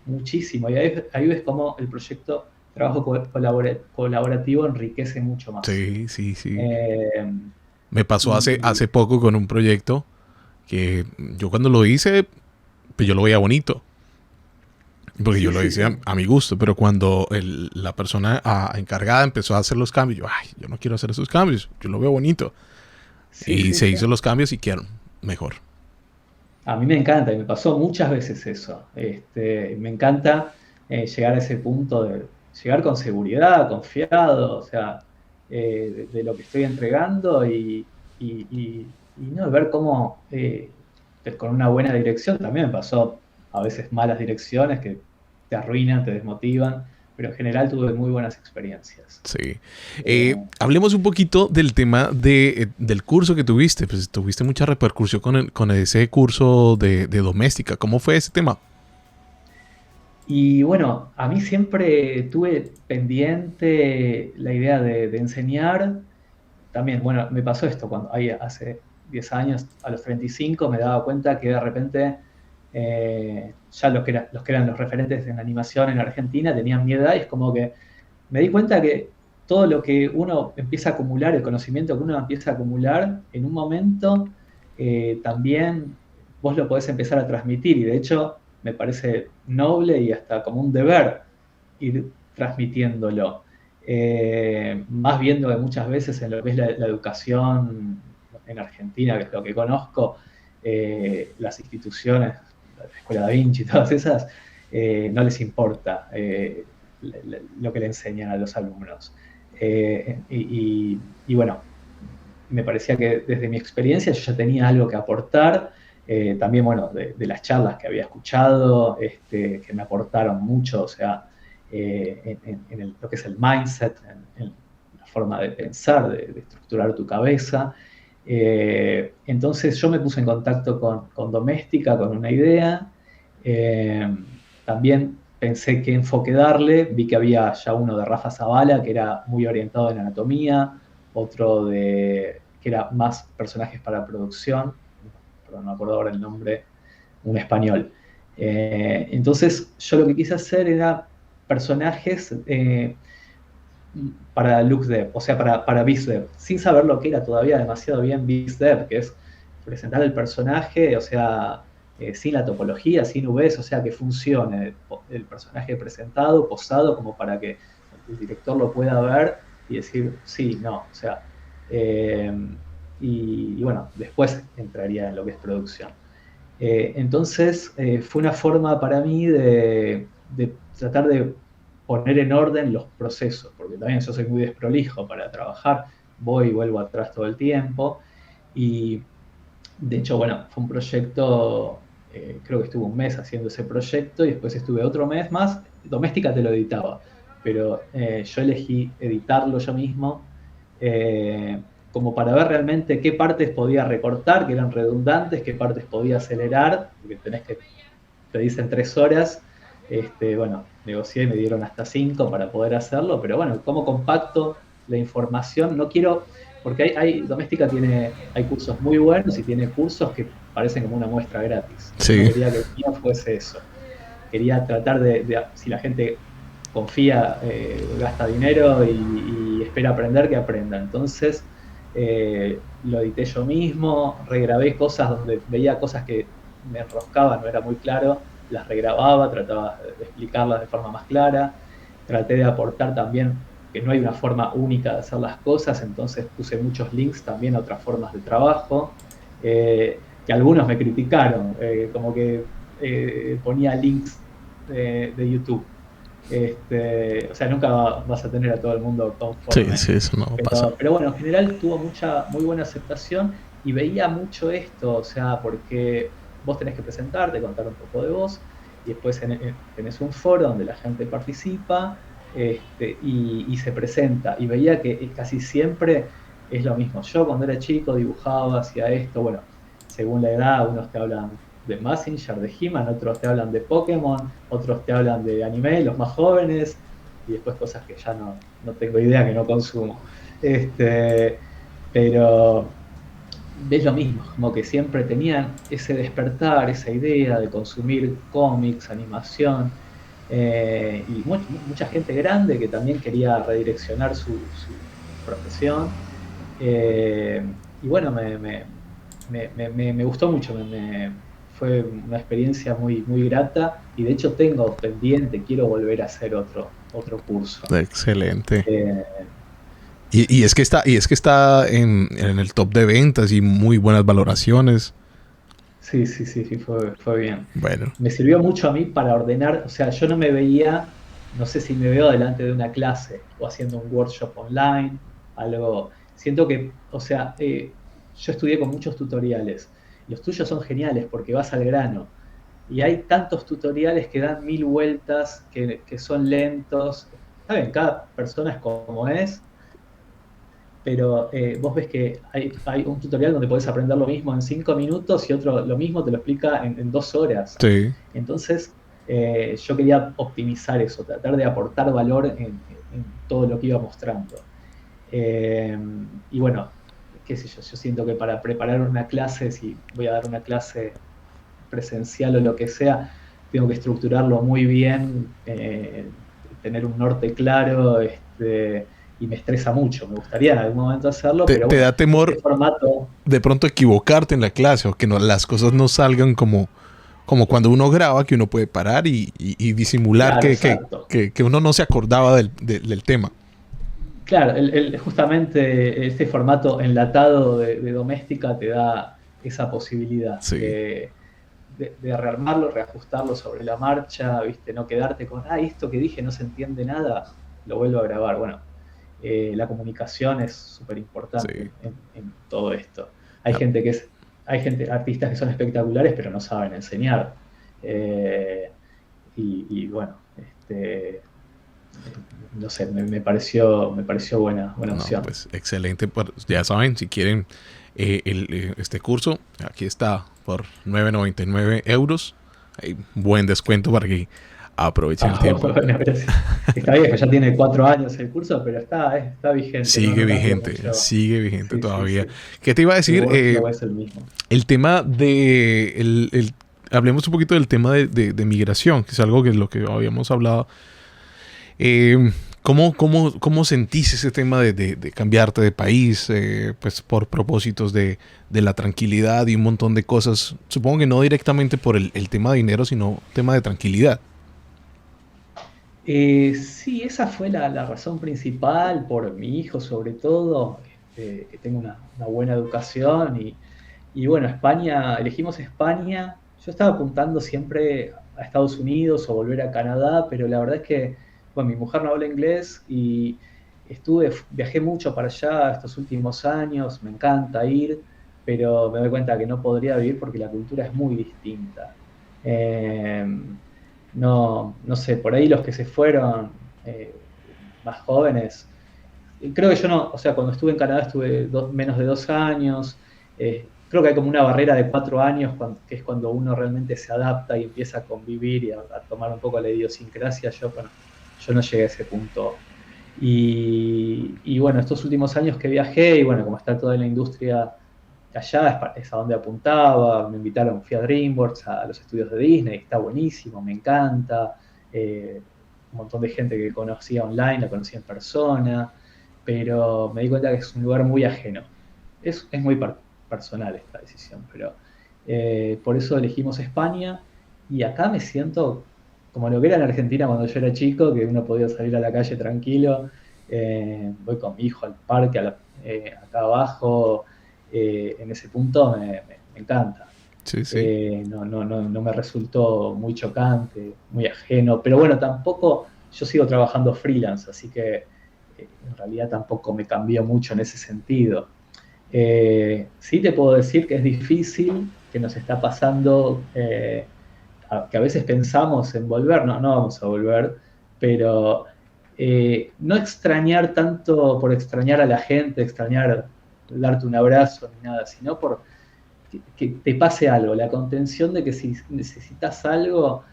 muchísimo. Y ahí ves cómo el proyecto trabajo colaborativo enriquece mucho más. Sí, sí, sí. Eh, Me pasó y hace poco con un proyecto que yo cuando lo hice, pues yo lo veía bonito. Porque yo sí, lo sí, hice sí. a mi gusto, pero cuando la persona encargada empezó a hacer los cambios, yo, ay, yo no quiero hacer esos cambios, yo lo veo bonito. Sí, Y sí, se sí. hizo los cambios y quedaron mejor. A mí me encanta y me pasó muchas veces eso. Me encanta llegar a ese punto de llegar con seguridad, confiado, o sea, de lo que estoy entregando y no, ver cómo con una buena dirección también me pasó a veces malas direcciones que te arruinan, te desmotivan, pero en general tuve muy buenas experiencias. Sí. Eh, Hablemos un poquito del tema del curso que tuviste. Pues tuviste mucha repercusión con ese curso de doméstica. ¿Cómo fue ese tema? Y bueno, a mí siempre tuve pendiente la idea de enseñar. También, bueno, me pasó esto cuando ahí hace 10 años, a los 35, me daba cuenta que de repente ya los que eran los referentes en animación en Argentina tenían mi edad y es como que me di cuenta que todo lo que uno empieza a acumular, el conocimiento que uno empieza a acumular, en un momento también vos lo podés empezar a transmitir y de hecho me parece noble y hasta como un deber ir transmitiéndolo. más viendo que muchas veces en lo que es la educación en Argentina, que es lo que conozco, las instituciones, la Escuela Da Vinci y todas esas, no les importa lo que le enseñan a los alumnos. Y bueno, me parecía que desde mi experiencia yo ya tenía algo que aportar, también, bueno, de las charlas que había escuchado, que me aportaron mucho, o sea, en lo que es el mindset, en la forma de pensar, de estructurar tu cabeza. Entonces yo me puse en contacto con Doméstica, con una idea. También pensé qué enfoque darle. Vi que había ya uno de Rafa Zavala, que era muy orientado en anatomía, otro que era más personajes para producción, perdón, no me acuerdo ahora el nombre, un español. Entonces yo lo que quise hacer era personajes para LuxDev, o sea, para BizDev, sin saber lo que era todavía demasiado bien BizDev, que es presentar el personaje, o sea, sin la topología, sin UVs, o sea, que funcione el personaje presentado, posado, como para que el director lo pueda ver y decir sí, no, o sea, y bueno, después entraría en lo que es producción. Entonces, fue una forma para mí de tratar de poner en orden los procesos, porque también yo soy muy desprolijo para trabajar, voy y vuelvo atrás todo el tiempo, y de hecho, bueno, fue un proyecto, creo que estuve un mes haciendo ese proyecto, y después estuve otro mes más. Doméstica te lo editaba, pero yo elegí editarlo yo mismo, como para ver realmente qué partes podía recortar, que eran redundantes, qué partes podía acelerar, porque te dicen 3 horas. Bueno, negocié y me dieron hasta 5 para poder hacerlo, pero bueno, cómo compacto la información. No quiero, porque Doméstica hay cursos muy buenos y tiene cursos que parecen como una muestra gratis. Sí. No quería que el mío fuese eso. Quería tratar si la gente confía, gasta dinero y espera aprender, que aprenda. Entonces, lo edité yo mismo, regrabé cosas donde veía cosas que me enroscaban, no era muy claro, las regrababa, trataba de explicarlas de forma más clara, traté de aportar también que no hay una forma única de hacer las cosas, entonces puse muchos links también a otras formas de trabajo, que algunos me criticaron, como que ponía links de YouTube. O sea, nunca vas a tener a todo el mundo conforme. Sí, eso no pasa. Pero bueno, en general tuvo muy buena aceptación y veía mucho esto, o sea, porque vos tenés que presentarte, contar un poco de vos, y después tenés un foro donde la gente participa y se presenta. Y veía que casi siempre es lo mismo. Yo cuando era chico dibujaba, hacía esto, bueno, según la edad, unos te hablan de Mazinger, de He-Man, otros te hablan de Pokémon, otros te hablan de anime, los más jóvenes, y después cosas que ya no tengo idea, que no consumo. Pero ves lo mismo, como que siempre tenían ese despertar, esa idea de consumir cómics, animación, y mucha gente grande que también quería redireccionar su profesión. Y bueno, me gustó mucho, fue una experiencia muy, muy grata, y de hecho tengo pendiente, quiero volver a hacer otro curso. Excelente. Y es que está en el top de ventas y muy buenas valoraciones. Sí, fue bien. Bueno. Me sirvió mucho a mí para ordenar, o sea, yo no me veía, no sé si me veo delante de una clase o haciendo un workshop online, algo. Siento que, o sea, yo estudié con muchos tutoriales. Los tuyos son geniales porque vas al grano. Y hay tantos tutoriales que dan 1000 vueltas, que son lentos. Está bien, cada persona es como es, pero vos ves que hay un tutorial donde podés aprender lo mismo en 5 minutos y otro lo mismo te lo explica en 2 horas. Sí. Entonces, yo quería optimizar eso, tratar de aportar valor en todo lo que iba mostrando. Y bueno, qué sé yo siento que para preparar una clase, si voy a dar una clase presencial o lo que sea, tengo que estructurarlo muy bien, tener un norte claro, y me estresa mucho. Me gustaría en algún momento hacerlo, pero te da temor este formato, de pronto equivocarte en la clase o que las cosas no salgan como cuando uno graba, que uno puede parar y disimular claro, que uno no se acordaba del tema. Claro, justamente este formato enlatado de doméstica te da esa posibilidad Sí, de rearmarlo, reajustarlo sobre la marcha, ¿viste? No quedarte con, esto que dije no se entiende nada, lo vuelvo a grabar. Bueno, la comunicación es súper importante sí. en todo esto. Hay Ah, gente que es, hay gente, artistas que son espectaculares, pero no saben enseñar. Eh, y bueno, no sé, me pareció buena no, opción. pues excelente. Ya saben, si quieren este curso, aquí está por 9,99 euros. Hay buen descuento para que aprovechen el tiempo. Bueno, pero sí, está bien, ya tiene 4 años el curso, pero está vigente, no cambió mucho. Sigue vigente Sí, sí, todavía. sí. ¿Qué te iba a El decir? workflow es el mismo. El tema de... hablemos un poquito del tema de migración, que es algo que es lo que habíamos hablado. ¿Cómo sentís ese tema de cambiarte de país, pues por propósitos de la tranquilidad y un montón de cosas? Supongo que no directamente por el tema de dinero, sino tema de tranquilidad. Sí, esa fue la razón principal, por mi hijo sobre todo, que tenga una buena educación y bueno, España, elegimos España. Yo estaba apuntando siempre a Estados Unidos o volver a Canadá, pero la verdad es que, bueno, mi mujer no habla inglés y viajé mucho para allá estos últimos años, me encanta ir, pero me doy cuenta que no podría vivir porque la cultura es muy distinta. Eh, no sé, por ahí los que se fueron más jóvenes, creo que yo no, o sea, cuando estuve en Canadá estuve menos de 2 años. Creo que hay como una barrera de 4 años, que es cuando uno realmente se adapta y empieza a convivir y a tomar un poco la idiosincrasia. Bueno, yo no llegué a ese punto. Y bueno, estos últimos años que viajé, y bueno, como está toda la industria allá, es a donde apuntaba. Me invitaron, fui a DreamWorks, a los estudios de Disney, está buenísimo, me encanta. Un montón de gente que conocía online, la conocía en persona, pero me di cuenta que es un lugar muy ajeno. Es muy personal esta decisión, pero por eso elegimos España y acá me siento como lo que era en Argentina cuando yo era chico, que uno podía salir a la calle tranquilo. Voy con mi hijo al parque, acá abajo. En ese punto me encanta. Sí, sí. No me resultó muy chocante, muy ajeno, pero bueno, tampoco yo sigo trabajando freelance, así que en realidad tampoco me cambió mucho en ese sentido. Sí te puedo decir que es difícil, que nos está pasando, que a veces pensamos en volver, no vamos a volver, pero no extrañar tanto por extrañar a la gente, extrañar darte un abrazo ni nada, sino por que te pase algo, la contención de que si necesitas algo,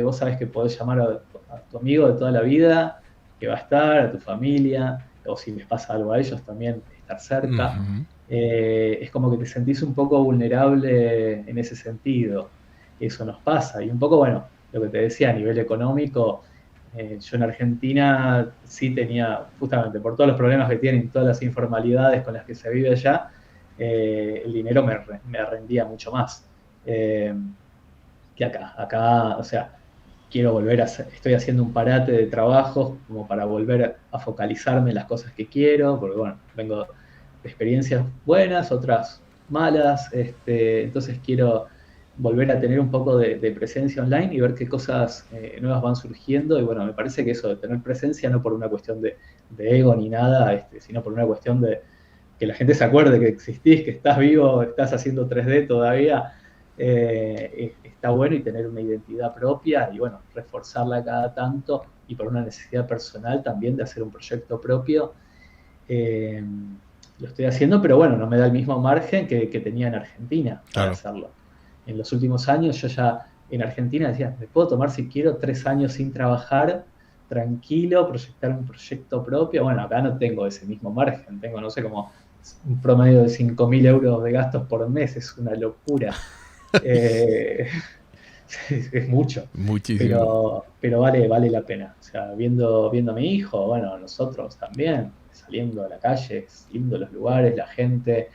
vos sabés que podés llamar a tu amigo de toda la vida, que va a estar, a tu familia, o si les pasa algo a ellos también, estar cerca. Ujú. Es como que te sentís un poco vulnerable en ese sentido. Eso nos pasa. Y un poco, bueno, lo que te decía a nivel económico, yo en Argentina sí tenía, justamente por todos los problemas que tienen, todas las informalidades con las que se vive allá, el dinero me rendía mucho más eh, que acá. Acá, o sea, quiero volver estoy haciendo un parate de trabajos como para volver a focalizarme en las cosas que quiero, porque bueno, vengo de experiencias buenas, otras malas, entonces quiero volver a tener un poco de presencia online y ver qué cosas nuevas van surgiendo. Y bueno, me parece que eso de tener presencia no por una cuestión de ego ni nada, sino por una cuestión de que la gente se acuerde que existís, que estás vivo, estás haciendo 3D todavía, está bueno, y tener una identidad propia y bueno, reforzarla cada tanto y por una necesidad personal también de hacer un proyecto propio. eh, lo estoy haciendo, pero bueno, no me da el mismo margen que tenía en Argentina para Claro. hacerlo. En los últimos años yo ya en Argentina decía, me puedo tomar si quiero 3 años sin trabajar, tranquilo, proyectar un proyecto propio. Bueno, acá no tengo ese mismo margen, tengo, no sé, como un promedio de 5.000 euros de gastos por mes, es una locura. Eh, es mucho, Muchísimo. pero vale la pena. O sea, viendo a mi hijo, bueno, nosotros también, saliendo a la calle, es lindo los lugares, la gente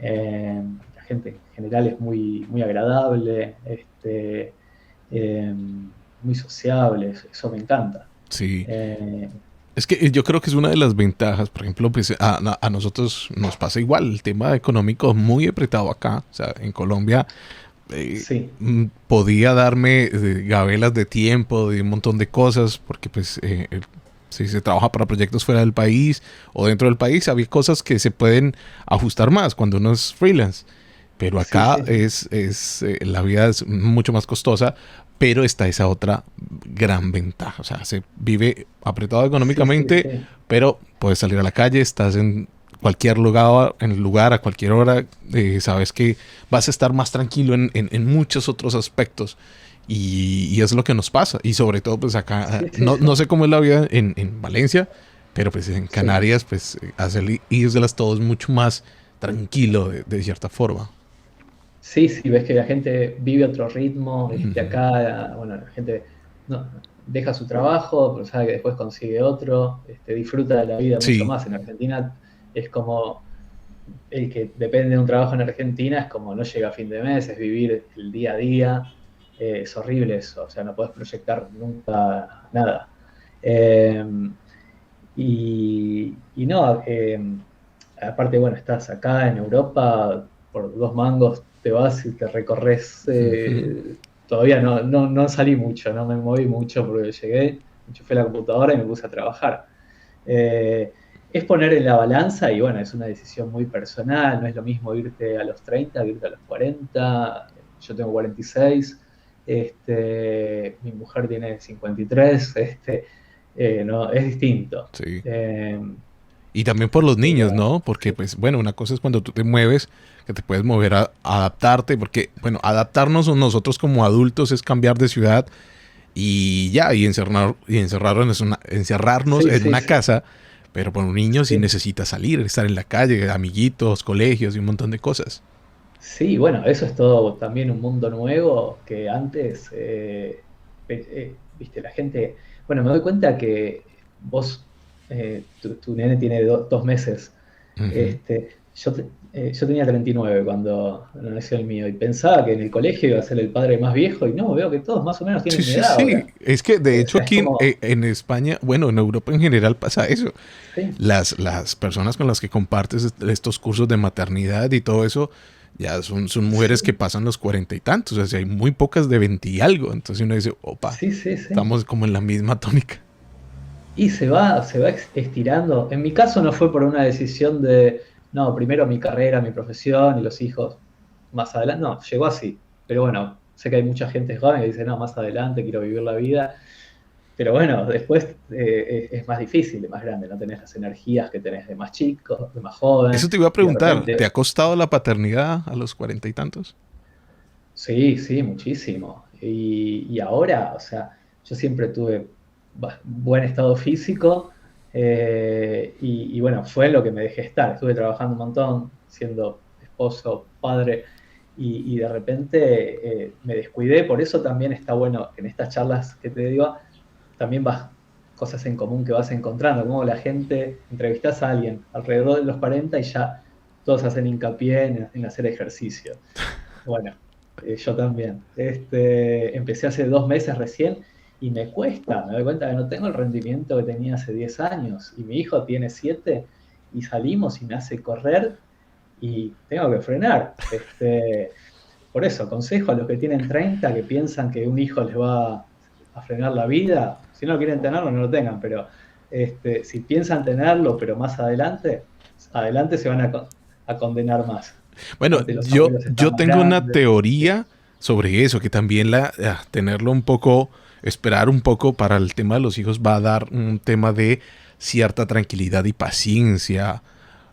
en general es muy agradable, eh, muy sociable, eso me encanta. Sí. Eh, Es que yo creo que es una de las ventajas. Por ejemplo, pues a nosotros nos pasa igual. El tema económico es muy apretado acá. O sea, en Colombia Sí, podía darme gabelas de tiempo, de un montón de cosas, porque pues si se trabaja para proyectos fuera del país o dentro del país, había cosas que se pueden ajustar más cuando uno es freelance. Pero sí, acá sí, sí. la vida es mucho más costosa, pero está esa otra gran ventaja. O sea, se vive apretado Sí, sí, económicamente, sí. pero puedes salir a la calle, estás cualquier lugar, en el lugar a cualquier hora, sabes que vas a estar más tranquilo en muchos otros aspectos. Y es lo que nos pasa. Y sobre todo, pues acá, Sí, sí, no sí. sé cómo es la vida en Valencia, pero pues en Sí. Canarias, pues hacer irselas todo es mucho más tranquilo de cierta forma. Sí, sí, ves que la gente vive otro ritmo, Ujú. acá, bueno, la gente deja su trabajo, pero sabe que después consigue otro, disfruta de la vida mucho Sí, más. En Argentina es como el que depende de un trabajo en Argentina, es como no llega a fin de mes, es vivir el día a día, es horrible eso, o sea, no puedes proyectar nunca nada. Eh, y no, aparte, bueno, estás acá en Europa, por 2 mangos te vas y te recorres. ujú, Todavía no salí mucho, no me moví mucho porque llegué, enchufé la computadora y me puse a trabajar. Eh, es poner en la balanza y bueno, es una decisión muy personal, no es lo mismo irte a los 30 que irte a los 40. Yo tengo 46, mi mujer tiene 53, no, es distinto. sí. Eh, Y también por los niños, pero ¿no? Porque, sí, pues, bueno, una cosa es cuando tú te mueves, que te puedes mover a adaptarte, porque, bueno, adaptarnos nosotros como adultos es cambiar de ciudad y ya, encerrarnos sí, en sí, una sí, casa, pero por un niño sí sí. necesita salir, estar en la calle, amiguitos, colegios y un montón de cosas. Sí, bueno, eso es todo también un mundo nuevo que antes, viste, la gente, bueno, me doy cuenta que vos, tu nene tiene 2 meses. Ujú. Yo tenía 39 cuando nació el mío y pensaba que en el colegio iba a ser el padre más viejo y no, veo que todos más o menos Sí, tienen mi sí, edad sí. ahora. Es que de O hecho sea, es aquí como, en España, bueno, en Europa en general pasa eso. sí, Las personas con las que compartes estos cursos de maternidad y todo eso, ya son mujeres que sí, pasan los 40 y tantos. O sea, hay muy pocas de 20 y algo. Entonces uno dice, opa, sí, sí, sí. estamos como en la misma tónica. Y se va estirando. En mi caso no fue por una decisión de, no, primero mi carrera, mi profesión y los hijos más adelante. No, llegó así. Pero bueno, sé que hay mucha gente joven que dice, no, más adelante quiero vivir la vida. Pero bueno, después es más difícil, de más grande, no tenés las energías que tenés de más chico, de más joven, Eso te iba a y de preguntar, ¿te ha repente, costado la paternidad a los 40 y tantos? sí, sí, muchísimo. Y ahora, o sea, yo siempre tuve buen estado físico, y bueno, fue lo que me dejé estar. Estuve trabajando un montón, siendo esposo, padre, y de repente me descuidé. Por eso también está bueno que en estas charlas que te digo, también vas cosas en común que vas encontrando, como la gente, entrevistas a alguien alrededor de los 40 y ya todos hacen hincapié en hacer ejercicio. Bueno, yo también. Empecé hace 2 meses recién y me cuesta, me doy cuenta que no tengo el rendimiento que tenía hace 10 años y mi hijo tiene 7 y salimos y me hace correr y tengo que frenar. Por eso, aconsejo a los que tienen 30 que piensan que un hijo les va a frenar la vida, si no quieren tenerlo, no lo tengan, pero si piensan tenerlo, pero más adelante, adelante se van a condenar más. Bueno, Aparte los yo, abuelos están yo más tengo una grandes. Sí. teoría sobre eso, que también tenerlo un poco, esperar un poco para el tema de los hijos va a dar un tema de cierta tranquilidad y paciencia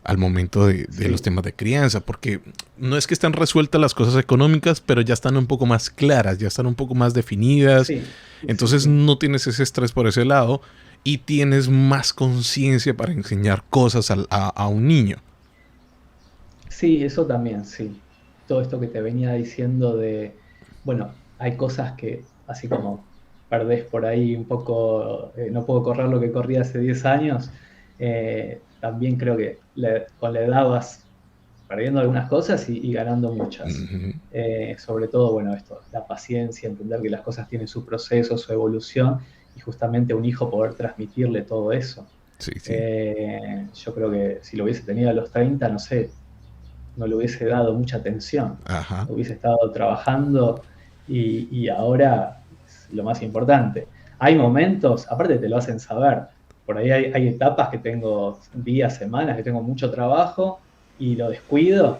al momento de los Sí, temas de crianza, porque no es que están resueltas las cosas económicas, pero ya están un poco más claras, ya están un poco más definidas, sí, sí, sí, entonces sí. no tienes ese estrés por ese lado y tienes más conciencia para enseñar cosas a un niño. Sí, eso también, sí. Todo esto que te venía diciendo de, bueno, hay cosas que así como perdés por ahí un poco, no puedo correr lo que corría hace 10 años, también creo que con la edad vas perdiendo algunas cosas y ganando muchas. Ujú. Sobre todo, bueno, esto, la paciencia, entender que las cosas tienen su proceso, su evolución y justamente a un hijo poder transmitirle todo eso. Sí, sí. Yo creo que si lo hubiese tenido a los 30, no sé, no le hubiese dado mucha atención, Ajá. hubiese estado trabajando y ahora es lo más importante. Hay momentos, aparte te lo hacen saber, por ahí hay etapas que tengo días, semanas, que tengo mucho trabajo y lo descuido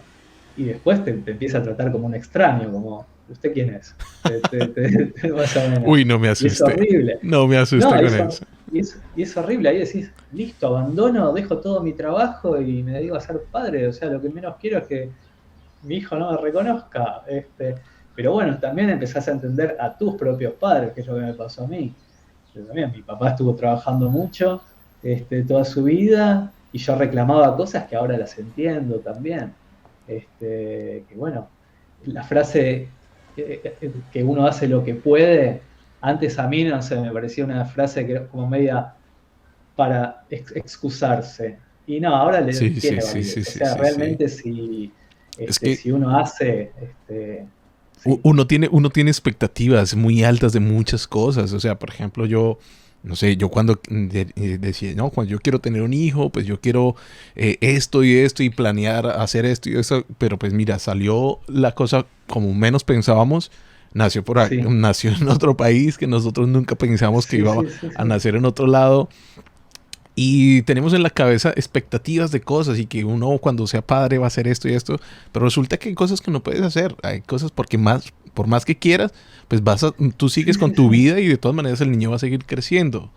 y después te empieza a tratar como un extraño, como, ¿usted quién es? Más o menos. Uy, no me Y es asusté. horrible. No me asusté No, con eso. y es horrible. Ahí decís, listo, abandono, dejo todo mi trabajo y me dedico a ser padre. O sea, lo que menos quiero es que mi hijo no me reconozca. Pero bueno, también empezás a entender a tus propios padres, que es lo que me pasó a mí. Yo también, mi papá estuvo trabajando mucho toda su vida y yo reclamaba cosas que ahora las entiendo también. Que bueno, la frase que uno hace lo que puede, antes a mí, no sé, me parecía una frase que era como media para excusarse. Y no, ahora Sí, sí, tiene sí, sí, validez. O sí, sea, sí, sí. realmente si, Es que si uno hace, sí, uno tiene expectativas muy altas de muchas cosas. O sea, por ejemplo, yo, no sé, yo cuando decía, no, cuando yo quiero tener un hijo, pues yo quiero esto y planear hacer esto y eso. Pero pues mira, salió la cosa como menos pensábamos. sí, Nació en otro país que nosotros nunca pensamos que sí, iba sí, sí, a sí. nacer en otro lado. Y tenemos en la cabeza expectativas de cosas y que uno cuando sea padre va a hacer esto y esto, pero resulta que hay cosas que no puedes hacer, hay cosas porque por más que quieras, pues tú Sí, sigues con sí, tu sí. vida y de todas maneras el niño va a seguir creciendo.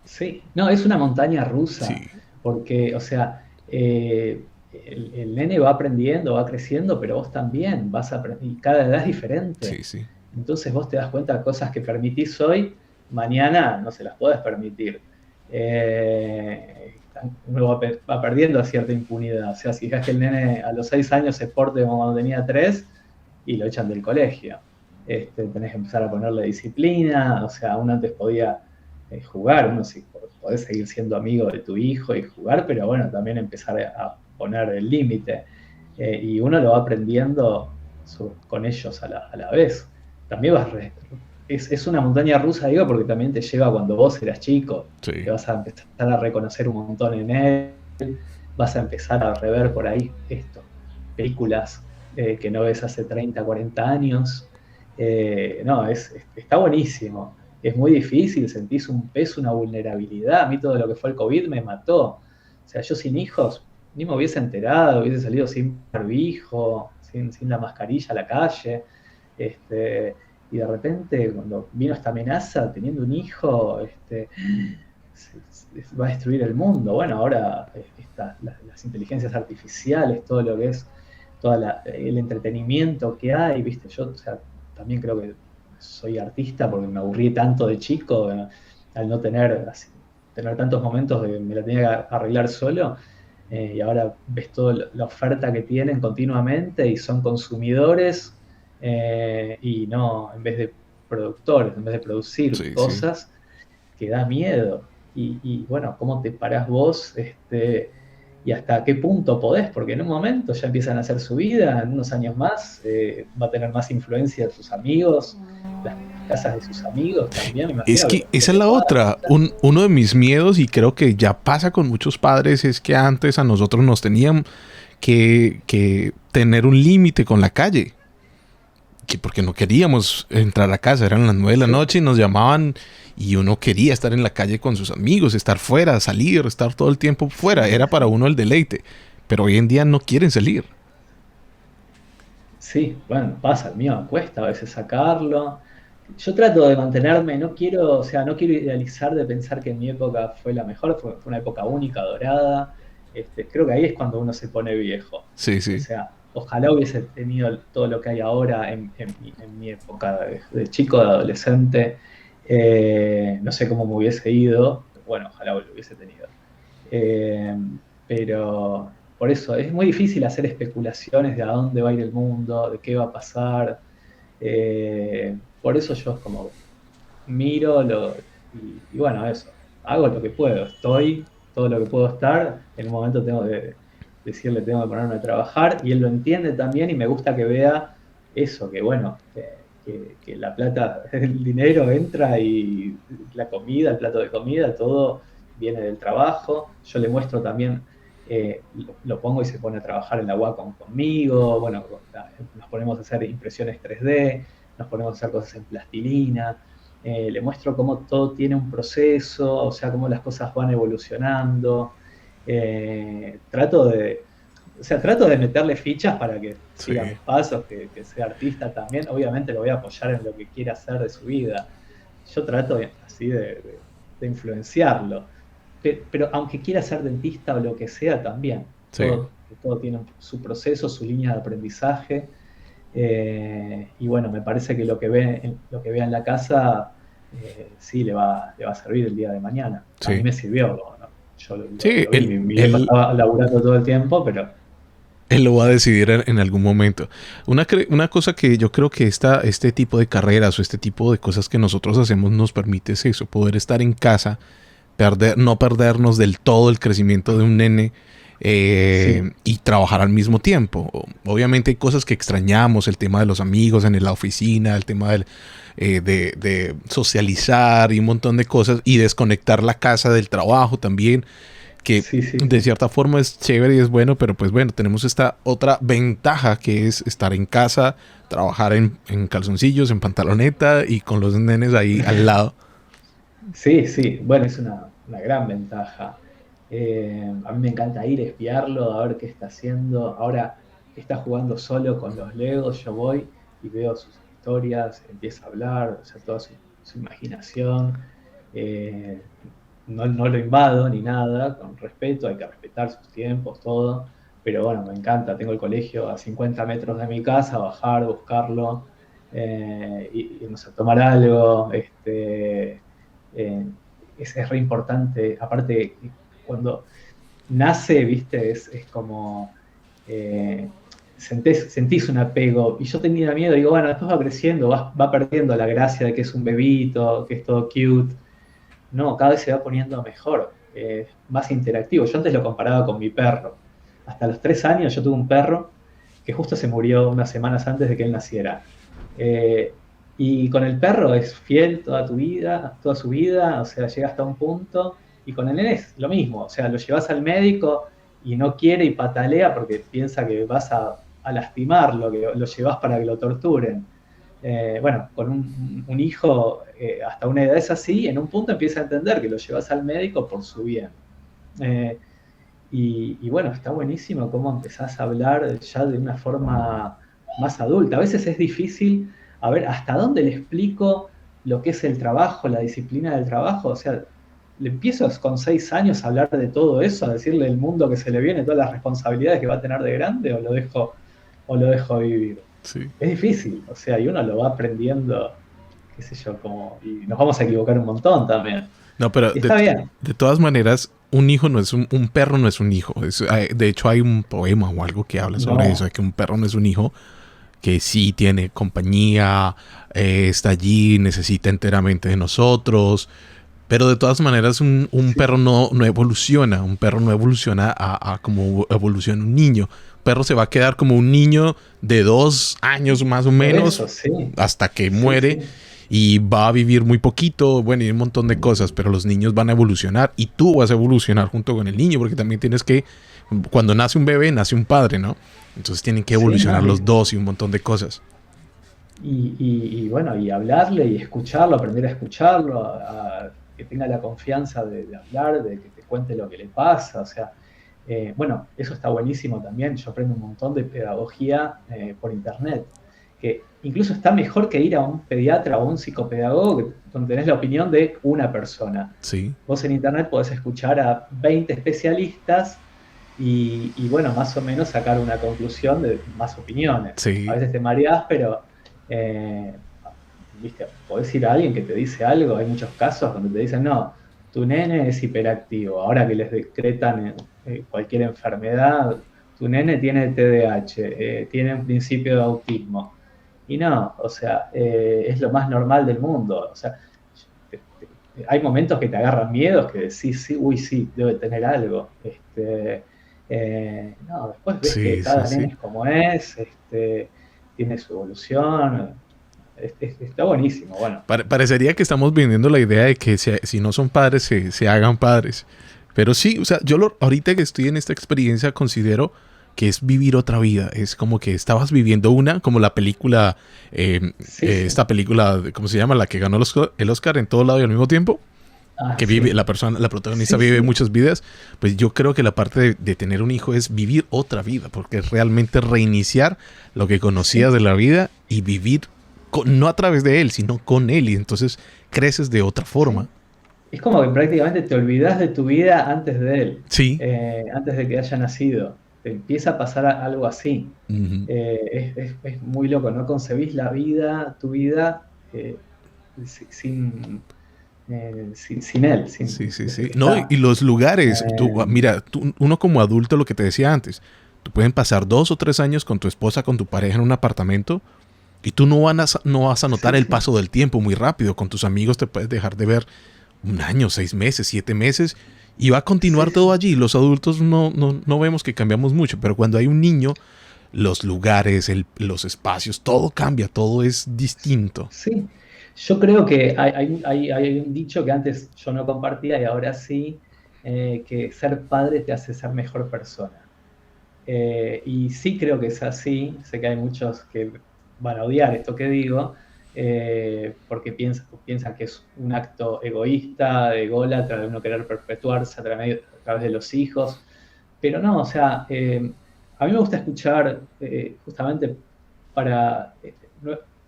Sí, no, es una montaña rusa, Sí, porque, o sea, el nene va aprendiendo, va creciendo, pero vos también vas a aprender, y cada edad es sí, diferente. sí. Entonces vos te das cuenta de cosas que permitís hoy, mañana no se las podés permitir. Uno va perdiendo cierta impunidad. O sea, si dejas que el nene a los 6 años se porte como cuando tenía 3 y lo echan del colegio. Tenés que empezar a ponerle disciplina, o sea, uno antes podía jugar, uno sí podés seguir siendo amigo de tu hijo y jugar, pero bueno, también empezar a poner el límite. Y uno lo va aprendiendo con ellos a la vez. También es una montaña rusa, digo, porque también te lleva cuando vos eras chico, que Sí. vas a empezar a reconocer un montón en él, vas a empezar a rever por ahí esto, películas que no ves hace 30, 40 años. No, está buenísimo. Es muy difícil, sentís un peso, una vulnerabilidad. A mí todo lo que fue el COVID me mató. O sea, yo sin hijos ni me hubiese enterado, hubiese salido sin barbijo, sin la mascarilla a la calle. Y de repente, cuando vino esta amenaza, teniendo un hijo, va a destruir el mundo. Bueno, ahora las inteligencias artificiales, todo lo que es, el entretenimiento que hay, ¿viste? Yo, o sea, también creo que soy artista porque me aburrí tanto de chico, al no tener tantos momentos de que me la tenía que arreglar solo. Y ahora ves toda la oferta que tienen continuamente y son consumidores y no, en vez de productores, en vez de producir Sí, sí. cosas, que da miedo. Bueno, ¿cómo te parás vos y hasta qué punto podés? Porque en un momento ya empiezan a hacer su vida, en unos años más va a tener más influencia de sus amigos, las casas de sus amigos también, me Es imagino que que los esa es propios la otra. padres. Uno de mis miedos, y creo que ya pasa con muchos padres, es que antes a nosotros nos tenían que tener un límite con la calle. Que porque no queríamos entrar a casa, eran las 9 de la noche y nos llamaban y uno quería estar en la calle con sus amigos, estar fuera, salir, estar todo el tiempo Sí, fuera, sí, era para sí. uno el deleite, pero hoy en día no quieren salir. Sí, bueno, pasa, el mío me cuesta a veces sacarlo. Yo trato de mantenerme, no quiero, o sea, no quiero idealizar de pensar que en mi época fue la mejor, fue una época única, dorada. Creo que ahí es cuando uno se pone viejo. Sí, O sí. sea, ojalá hubiese tenido todo lo que hay ahora en mi época de chico, de adolescente. No sé cómo me hubiese ido, pero bueno, ojalá lo hubiese tenido. Eh, pero por eso es muy difícil hacer especulaciones de a dónde va a ir el mundo, de qué va a pasar. Por eso yo es como miro y bueno, eso, hago lo que puedo, estoy todo lo que puedo estar, en un momento tengo que decirle, tengo que ponerme a trabajar y él lo entiende también y me gusta que vea eso, que bueno, que la plata, el dinero entra y la comida, el plato de comida, todo viene del trabajo. Yo le muestro también, lo pongo y se pone a trabajar en la Wacom conmigo. Bueno, nos ponemos a hacer impresiones 3D, nos ponemos a hacer cosas en plastilina. Le muestro cómo todo tiene un proceso, o sea, cómo las cosas van evolucionando. Trato de, o sea, trato de meterle fichas para que Sí. siga mis pasos, que sea artista también. Obviamente lo voy a apoyar en lo que quiera hacer de su vida. Yo trato así de influenciarlo. Pero aunque quiera ser dentista o lo que sea, también. Sí. Todo tiene su proceso, su línea de aprendizaje. Y bueno, me parece que lo que vea en la casa sí le va a servir el día de mañana. A mí Sí. me sirvió, ¿no? Yo Sí, lo vi, mi viejo estaba laburando todo el tiempo, pero él lo va a decidir en algún momento. Una cosa que yo creo que este tipo de carreras o este tipo de cosas que nosotros hacemos nos permite es eso, poder estar en casa, no perdernos del todo el crecimiento de un nene sí, y trabajar al mismo tiempo. Obviamente hay cosas que extrañamos, el tema de los amigos en la oficina, el tema de socializar y un montón de cosas y desconectar la casa del trabajo también, que sí, sí, de sí. cierta forma es chévere y es bueno, pero pues bueno, tenemos esta otra ventaja que es estar en casa, trabajar en calzoncillos, en pantaloneta y con los nenes ahí al lado. Sí, sí, bueno, es una gran ventaja. A mí me encanta ir, espiarlo, a ver qué está haciendo. Ahora está jugando solo con los Legos, yo voy y veo sus historias, empieza a hablar, o sea, toda su imaginación. Eh, no lo invado ni nada, con respeto, hay que respetar sus tiempos, todo. Pero bueno, me encanta, tengo el colegio a 50 metros de mi casa, bajar, buscarlo, irnos a tomar algo. Eh, es re importante. Aparte, cuando nace, viste, es como sentís un apego. Y yo tenía miedo, digo, bueno, después va creciendo, va perdiendo la gracia de que es un bebito, que es todo cute. No, cada vez se va poniendo mejor, más interactivo. Yo antes lo comparaba con mi perro. Hasta los 3 años yo tuve un perro que justo se murió unas semanas antes de que él naciera. Eh, y con el perro es fiel toda tu vida, toda su vida, o sea, llega hasta un punto. Y con el nene es lo mismo, o sea, lo llevas al médico y no quiere y patalea porque piensa que vas a lastimarlo, que lo llevas para que lo torturen. Bueno, con un hijo hasta una edad es así, en un punto empieza a entender que lo llevas al médico por su bien. Eh, y bueno, está buenísimo cómo empezás a hablar ya de una forma más adulta. A veces es difícil, a ver, ¿hasta dónde le explico lo que es el trabajo, la disciplina del trabajo? O sea, le empiezo con 6 años a hablar de todo eso, a decirle el mundo que se le viene, todas las responsabilidades que va a tener de grande, o lo dejo vivir. Sí. Es difícil, o sea, y uno lo va aprendiendo, qué sé yo, y nos vamos a equivocar un montón también. No, pero Y está bien. de todas maneras, un hijo no es un perro no es un hijo. De hecho, hay un poema o algo que habla sobre eso, de No, que un perro no es un hijo, que sí tiene compañía, está allí, necesita enteramente de nosotros. Pero de todas maneras, un sí, perro no evoluciona. Un perro no evoluciona a como evoluciona un niño. Un perro se va a quedar como un niño de 2 años más o por menos eso, sí, hasta que sí, muere sí. y va a vivir muy poquito, bueno, y un montón de cosas, pero los niños van a evolucionar y tú vas a evolucionar junto con el niño, porque también tienes que, cuando nace un bebé, nace un padre, ¿no? Entonces tienen que Sí, no, evolucionar los dos y un montón de cosas. y bueno, y hablarle y escucharlo, aprender a escucharlo, que tenga la confianza de hablar, de que te cuente lo que le pasa, o sea, bueno, eso está buenísimo también. Yo aprendo un montón de pedagogía por internet, que incluso está mejor que ir a un pediatra o un psicopedagogo donde tenés la opinión de una persona. Sí, Vos en internet podés escuchar a 20 especialistas bueno, más o menos sacar una conclusión de más opiniones. A sí, veces te mareás, pero eh, viste, podés ir a alguien que te dice algo. Hay muchos casos donde te dicen, no, tu nene es hiperactivo. Ahora que les decretan cualquier enfermedad, tu nene tiene TDAH, tiene un principio de autismo. Y no, o sea, es lo más normal del mundo. O sea, hay momentos que te agarran miedos, que decís, sí, uy, sí, debe tener algo. No, después ves que sí, sí, cada sí. nene es como es, tiene su evolución. Está buenísimo, bueno. Parecería que estamos vendiendo la idea de que si no son padres, se hagan padres. Pero sí, o sea, ahorita que estoy en esta experiencia considero que es vivir otra vida. Es como que estabas viviendo como la película, Sí, sí. esta película, ¿cómo se llama? La que ganó el Oscar en todo lado y al mismo tiempo. Ah, Que vive, sí. la protagonista Sí, vive sí. muchas vidas. Pues yo creo que la parte de tener un hijo es vivir otra vida, porque es realmente reiniciar lo que conocías Sí. de la vida y vivir no a través de él, sino con él. Y entonces creces de otra forma. Sí. Es como que prácticamente te olvidas de tu vida antes de él, Sí. antes de que haya nacido. Te empieza a pasar algo así. Ujú. Es muy loco, no concebís la vida, tu vida, sin, sin él. Sí, sí, Desde sí. que No, y está. los lugares, Eh, mira, uno como adulto, lo que te decía antes, tú pueden pasar 2 o 3 años con tu esposa, con tu pareja en un apartamento y tú no vas a notar sí, el sí, paso del tiempo muy rápido. Con tus amigos te puedes dejar de ver un año, 6 meses, 7 meses y va a sí, continuar todo sí. allí. Los adultos no vemos que cambiamos mucho, pero cuando hay un niño, los lugares, los espacios, todo cambia, todo es distinto. Sí, yo creo que hay un dicho que antes yo no compartía y ahora sí, que ser padre te hace ser mejor persona. Y sí creo que es así, sé que hay muchos que van a odiar esto que digo, porque piensan que es un acto egoísta, de ególatra, de uno querer perpetuarse a través de los hijos, pero no, o sea, a mí me gusta escuchar justamente para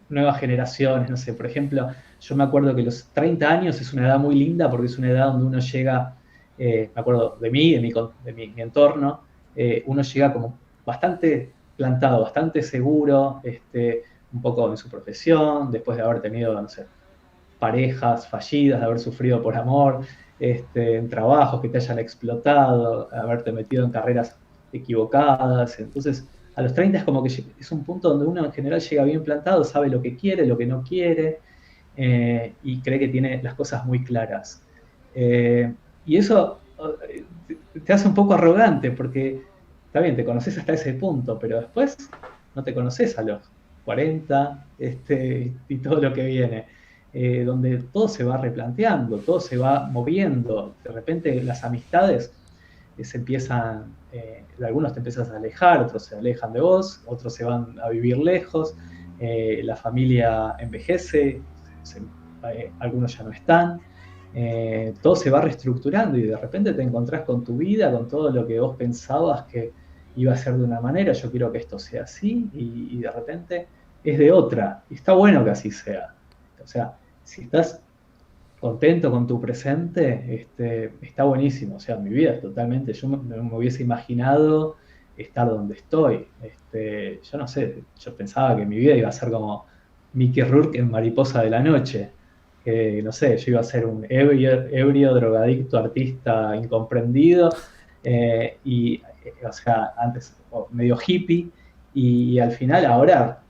nuevas generaciones, no sé, por ejemplo, yo me acuerdo que los 30 años es una edad muy linda porque es una edad donde uno llega, me acuerdo de mí, mi entorno, uno llega como bastante plantado, bastante seguro, un poco en su profesión, después de haber tenido, no sé, parejas fallidas, de haber sufrido por amor, en trabajos que te hayan explotado, haberte metido en carreras equivocadas. Entonces, a los 30 es como que es un punto donde uno en general llega bien plantado, sabe lo que quiere, lo que no quiere, y cree que tiene las cosas muy claras. Y eso te hace un poco arrogante, porque está bien, te conoces hasta ese punto, pero después no te conoces a los 40 y todo lo que viene, donde todo se va replanteando, todo se va moviendo. De repente las amistades se empiezan, algunos te empiezas a alejar, otros se alejan de vos, otros se van a vivir lejos, la familia envejece, se, algunos ya no están, todo se va reestructurando y de repente te encontrás con tu vida, con todo lo que vos pensabas que iba a ser de una manera, yo quiero que esto sea así, y de repente es de otra, y está bueno que así sea. O sea, si estás contento con tu presente, está buenísimo. O sea, mi vida es totalmente, yo no me hubiese imaginado estar donde estoy. Yo no sé, yo pensaba que mi vida iba a ser como Mickey Rourke en Mariposa de la Noche. Que, no sé, yo iba a ser un ebrio, drogadicto, artista incomprendido, o sea, antes medio hippie, y al final ahora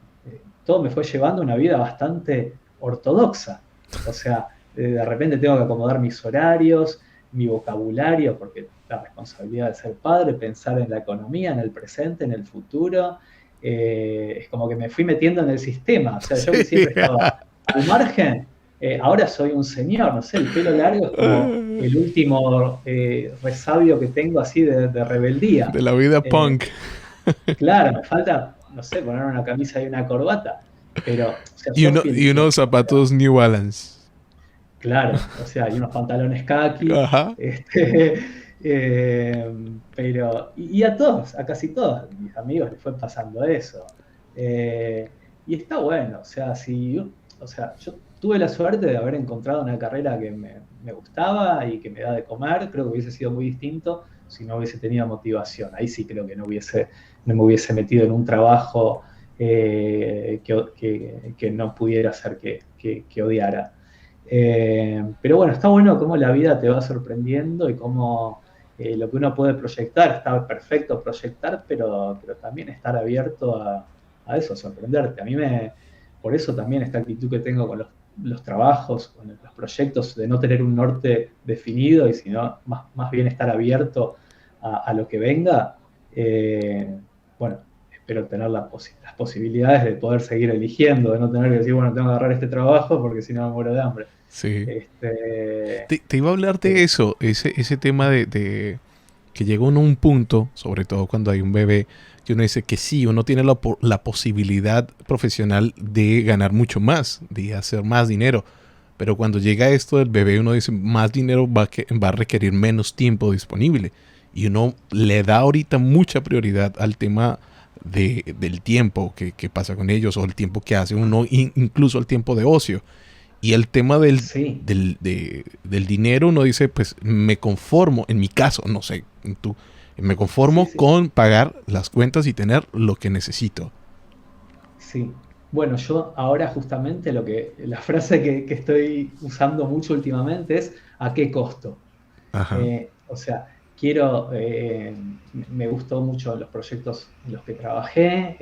todo me fue llevando a una vida bastante ortodoxa. O sea, de repente tengo que acomodar mis horarios, mi vocabulario, porque la responsabilidad de ser padre, pensar en la economía, en el presente, en el futuro, es como que me fui metiendo en el sistema. O sea, yo que Sí. siempre estaba al margen, ahora soy un señor, no sé, el pelo largo es como el último resabio que tengo así de rebeldía. De la vida Eh, punk. claro, me falta, no sé, poner una camisa y una corbata, pero, o sea, Y, sos uno, y fiel. unos zapatos New Balance. Claro, o sea, hay unos pantalones khaki, Ajá. y a todos, a casi todos mis amigos les fue pasando eso. Y está bueno, o sea, o sea, yo tuve la suerte de haber encontrado una carrera que me gustaba y que me da de comer, creo que hubiese sido muy distinto si no hubiese tenido motivación. Ahí sí creo que no me hubiese metido en un trabajo que no pudiera hacer que odiara. Pero bueno, está bueno cómo la vida te va sorprendiendo y cómo lo que uno puede proyectar, está perfecto proyectar, pero también estar abierto a eso, a sorprenderte. Por eso también esta actitud que tengo con los trabajos, con los proyectos, de no tener un norte definido y sino más bien estar abierto a lo que venga. Bueno, pero tener las posibilidades de poder seguir eligiendo, de no tener que decir, bueno, tengo que agarrar este trabajo porque si no me muero de hambre. Sí. Este, Te iba a hablar de eh, eso, ese tema de que llega uno a un punto, sobre todo cuando hay un bebé, que uno dice que sí, uno tiene la posibilidad profesional de ganar mucho más, de hacer más dinero. Pero cuando llega esto del bebé, uno dice, más dinero va a requerir menos tiempo disponible. Y uno le da ahorita mucha prioridad al tema del tiempo que pasa con ellos o el tiempo que hace uno, incluso el tiempo de ocio. Y el tema sí, del dinero, uno dice, pues me conformo, en mi caso, no sé, tú, me sí, conformo sí, con pagar las cuentas y tener lo que necesito. sí. Bueno, yo ahora justamente la frase que estoy usando mucho últimamente es ¿a qué costo? Ajá. O sea, me gustó mucho los proyectos en los que trabajé.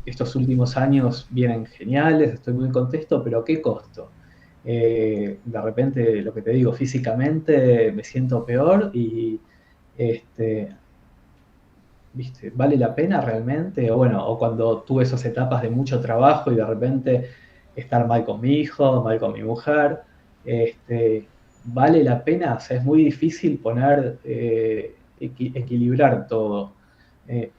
Estos últimos años vienen geniales, estoy muy contento, pero ¿a qué costo? De repente, lo que te digo, físicamente me siento peor y, este, ¿viste? ¿Vale la pena realmente? O bueno, o cuando tuve esas etapas de mucho trabajo y de repente estar mal con mi hijo, mal con mi mujer, ¿vale la pena? O sea, es muy difícil equilibrar todo. Eh,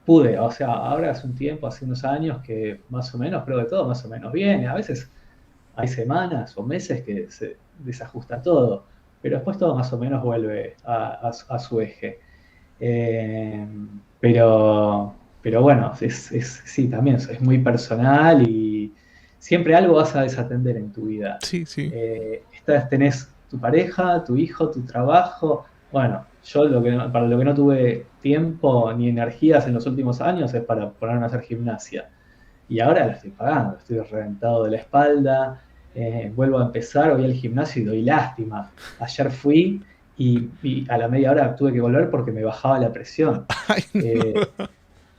Pude, o sea, ahora hace un tiempo, hace unos años que más o menos, creo que todo más o menos bien. A veces hay semanas o meses que se desajusta todo, pero después todo más o menos vuelve a su eje. Eh, pero bueno, sí, también es muy personal y siempre algo vas a desatender en tu vida. Sí, sí. Tenés tu pareja, tu hijo, tu trabajo. Bueno, yo para lo que no tuve tiempo ni energías en los últimos años es para ponerme a hacer gimnasia. Y ahora la estoy pagando, estoy reventado de la espalda, vuelvo a empezar, voy al gimnasio y doy lástima. Ayer fui y a la media hora tuve que volver porque me bajaba la presión. Ay, Eh,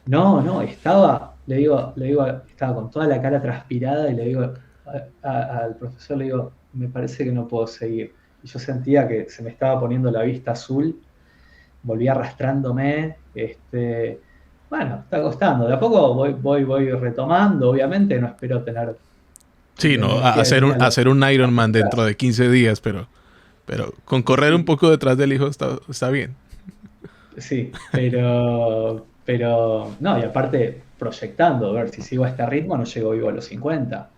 no. no, estaba con toda la cara transpirada y le digo al profesor, le digo, me parece que no puedo seguir. Y yo sentía que se me estaba poniendo la vista azul, volví arrastrándome, bueno, está costando, de a poco voy retomando, obviamente no espero tener Sí, la no, energía que tenía hacer un la Ironman dentro mitad. de 15 días, pero con correr un Sí, poco detrás del hijo está bien. sí, pero no, y aparte proyectando, a ver, si sigo a este ritmo no llego vivo a los 50.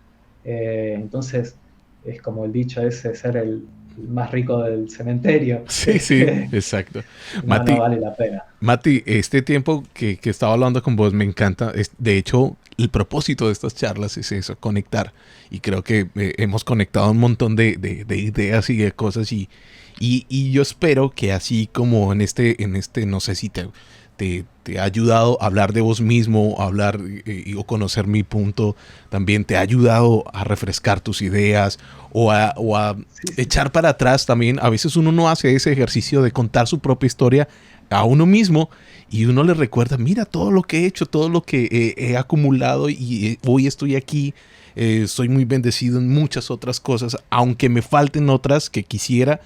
Entonces, es como el dicho ese, ser el más rico del cementerio. Sí, sí, exacto. No Mati, vale la pena. Mati, este tiempo que estaba hablando con vos me encanta. De hecho, el propósito de estas charlas es eso, conectar. Y creo que hemos conectado un montón de ideas y de cosas. Y yo espero que así como no sé si te ha ayudado a hablar de vos mismo, a hablar o conocer mi punto, también te ha ayudado a refrescar tus ideas o a Sí, sí, echar para atrás también. A veces uno no hace ese ejercicio de contar su propia historia a uno mismo y uno le recuerda, mira todo lo que he hecho, todo lo que he acumulado y hoy estoy aquí, soy muy bendecido en muchas otras cosas, aunque me falten otras que quisiera.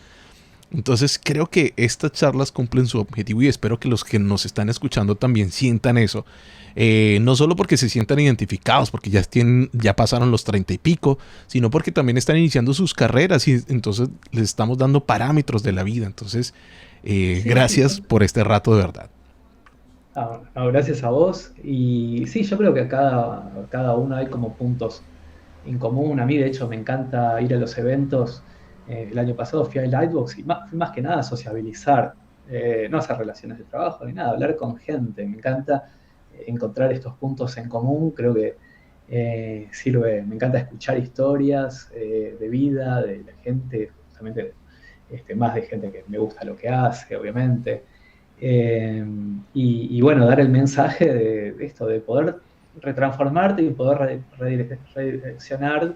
Entonces creo que estas charlas cumplen su objetivo y espero que los que nos están escuchando también sientan eso. No solo porque se sientan identificados, porque ya pasaron los 30 y pico, sino porque también están iniciando sus carreras y entonces les estamos dando parámetros de la vida. Entonces, sí, sí, gracias sí. por este rato de verdad. Gracias a vos. Y sí, yo creo que cada uno hay como puntos en común. A mí, de hecho, me encanta ir a los eventos. El año pasado fui a Lightbox y fui más que nada a sociabilizar, no hacer relaciones de trabajo ni nada, hablar con gente. Me encanta encontrar estos puntos en común. Creo que sirve, me encanta escuchar historias de vida, de la gente, justamente más de gente que me gusta lo que hace, obviamente. Eh, y bueno, dar el mensaje de esto, de poder retransformarte y poder redireccionar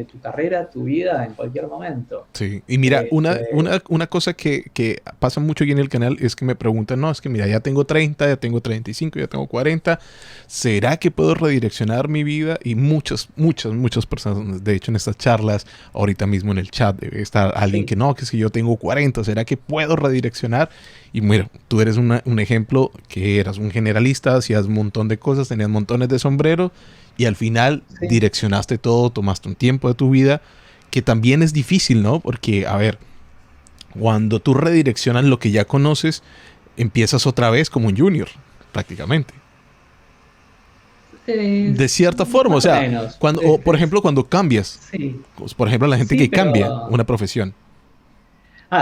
tu carrera, tu vida en cualquier momento. Sí, y mira, Este, una cosa que pasa mucho aquí en el canal es que me preguntan, no, es que mira, ya tengo 30, ya tengo 35, ya tengo 40, ¿será que puedo redireccionar mi vida? Y muchas personas, de hecho en estas charlas, ahorita mismo en el chat, debe estar alguien sí, que no, que si yo tengo 40, ¿será que puedo redireccionar? Y mira, tú eres un ejemplo que eras un generalista, hacías un montón de cosas, tenías montones de sombreros y al final sí, direccionaste todo, tomaste un tiempo de tu vida que también es difícil, ¿no? Porque, a ver, cuando tú redireccionas lo que ya conoces, empiezas otra vez como un junior, prácticamente. De cierta forma, o más o sea, menos. cuando, o, por ejemplo, cuando cambias, Sí, pues, por ejemplo, la gente sí, que cambia pero... una profesión.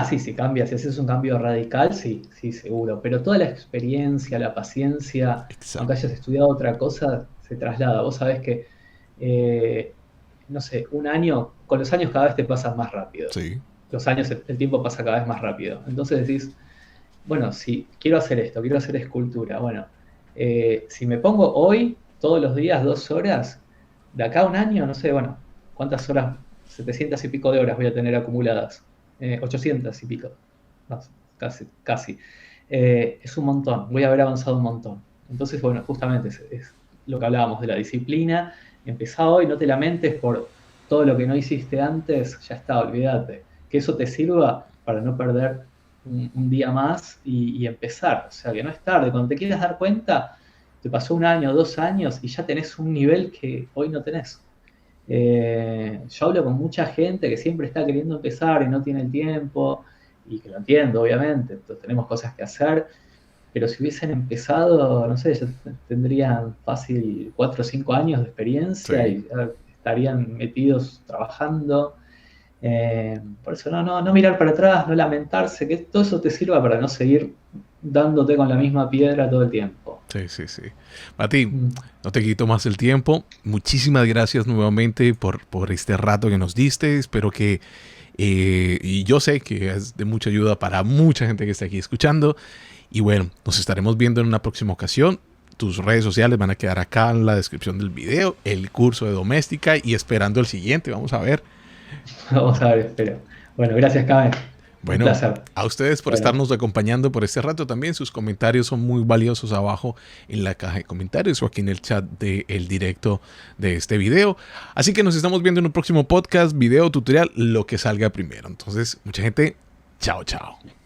Sí, si cambias, si haces un cambio radical, sí, sí, seguro. Pero toda la experiencia, la paciencia, aunque Exacto. hayas estudiado otra cosa, se traslada. Vos sabés que, eh, no sé, un año, con los años cada vez te pasan más rápido. Sí, Los años, el tiempo pasa cada vez más rápido. Entonces decís, bueno, si quiero hacer esto, quiero hacer escultura, bueno, si me pongo hoy, todos los días, 2 horas, de acá a un año, no sé, bueno, ¿cuántas horas? 700 y pico de horas voy a tener acumuladas. 800 y pico. No, casi, casi. Es un montón, voy a haber avanzado un montón. Entonces, bueno, justamente es lo que hablábamos de la disciplina. Empezá hoy, no te lamentes por todo lo que no hiciste antes, ya está, olvídate. Que eso te sirva para no perder un día más y empezar. O sea, que no es tarde. Cuando te quieras dar cuenta, te pasó un año, 2 años y ya tenés un nivel que hoy no tenés. Yo hablo con mucha gente que siempre está queriendo empezar y no tiene el tiempo, y que lo entiendo, obviamente, tenemos cosas que hacer, pero si hubiesen empezado, no sé, ya tendrían fácil 4 o 5 años de experiencia sí. y ya estarían metidos trabajando. Por eso no mirar para atrás, no lamentarse, que todo eso te sirva para no seguir dándote con la misma piedra todo el tiempo. Sí, sí, sí. Mati, Mm. no te quito más el tiempo. Muchísimas gracias nuevamente por este rato que nos diste. Espero que, y yo sé que es de mucha ayuda para mucha gente que está aquí escuchando. Y bueno, nos estaremos viendo en una próxima ocasión. Tus redes sociales van a quedar acá en la descripción del video, el curso de doméstica y esperando el siguiente. Vamos a ver. Vamos a ver, espero. Bueno, gracias, Carmen. Un Bueno, placer. a ustedes por Bueno, estarnos acompañando por este rato también. Sus comentarios son muy valiosos abajo en la caja de comentarios o aquí en el chat del directo de este video. Así que nos estamos viendo en un próximo podcast, video, tutorial, lo que salga primero. Entonces, mucha gente, chao, chao.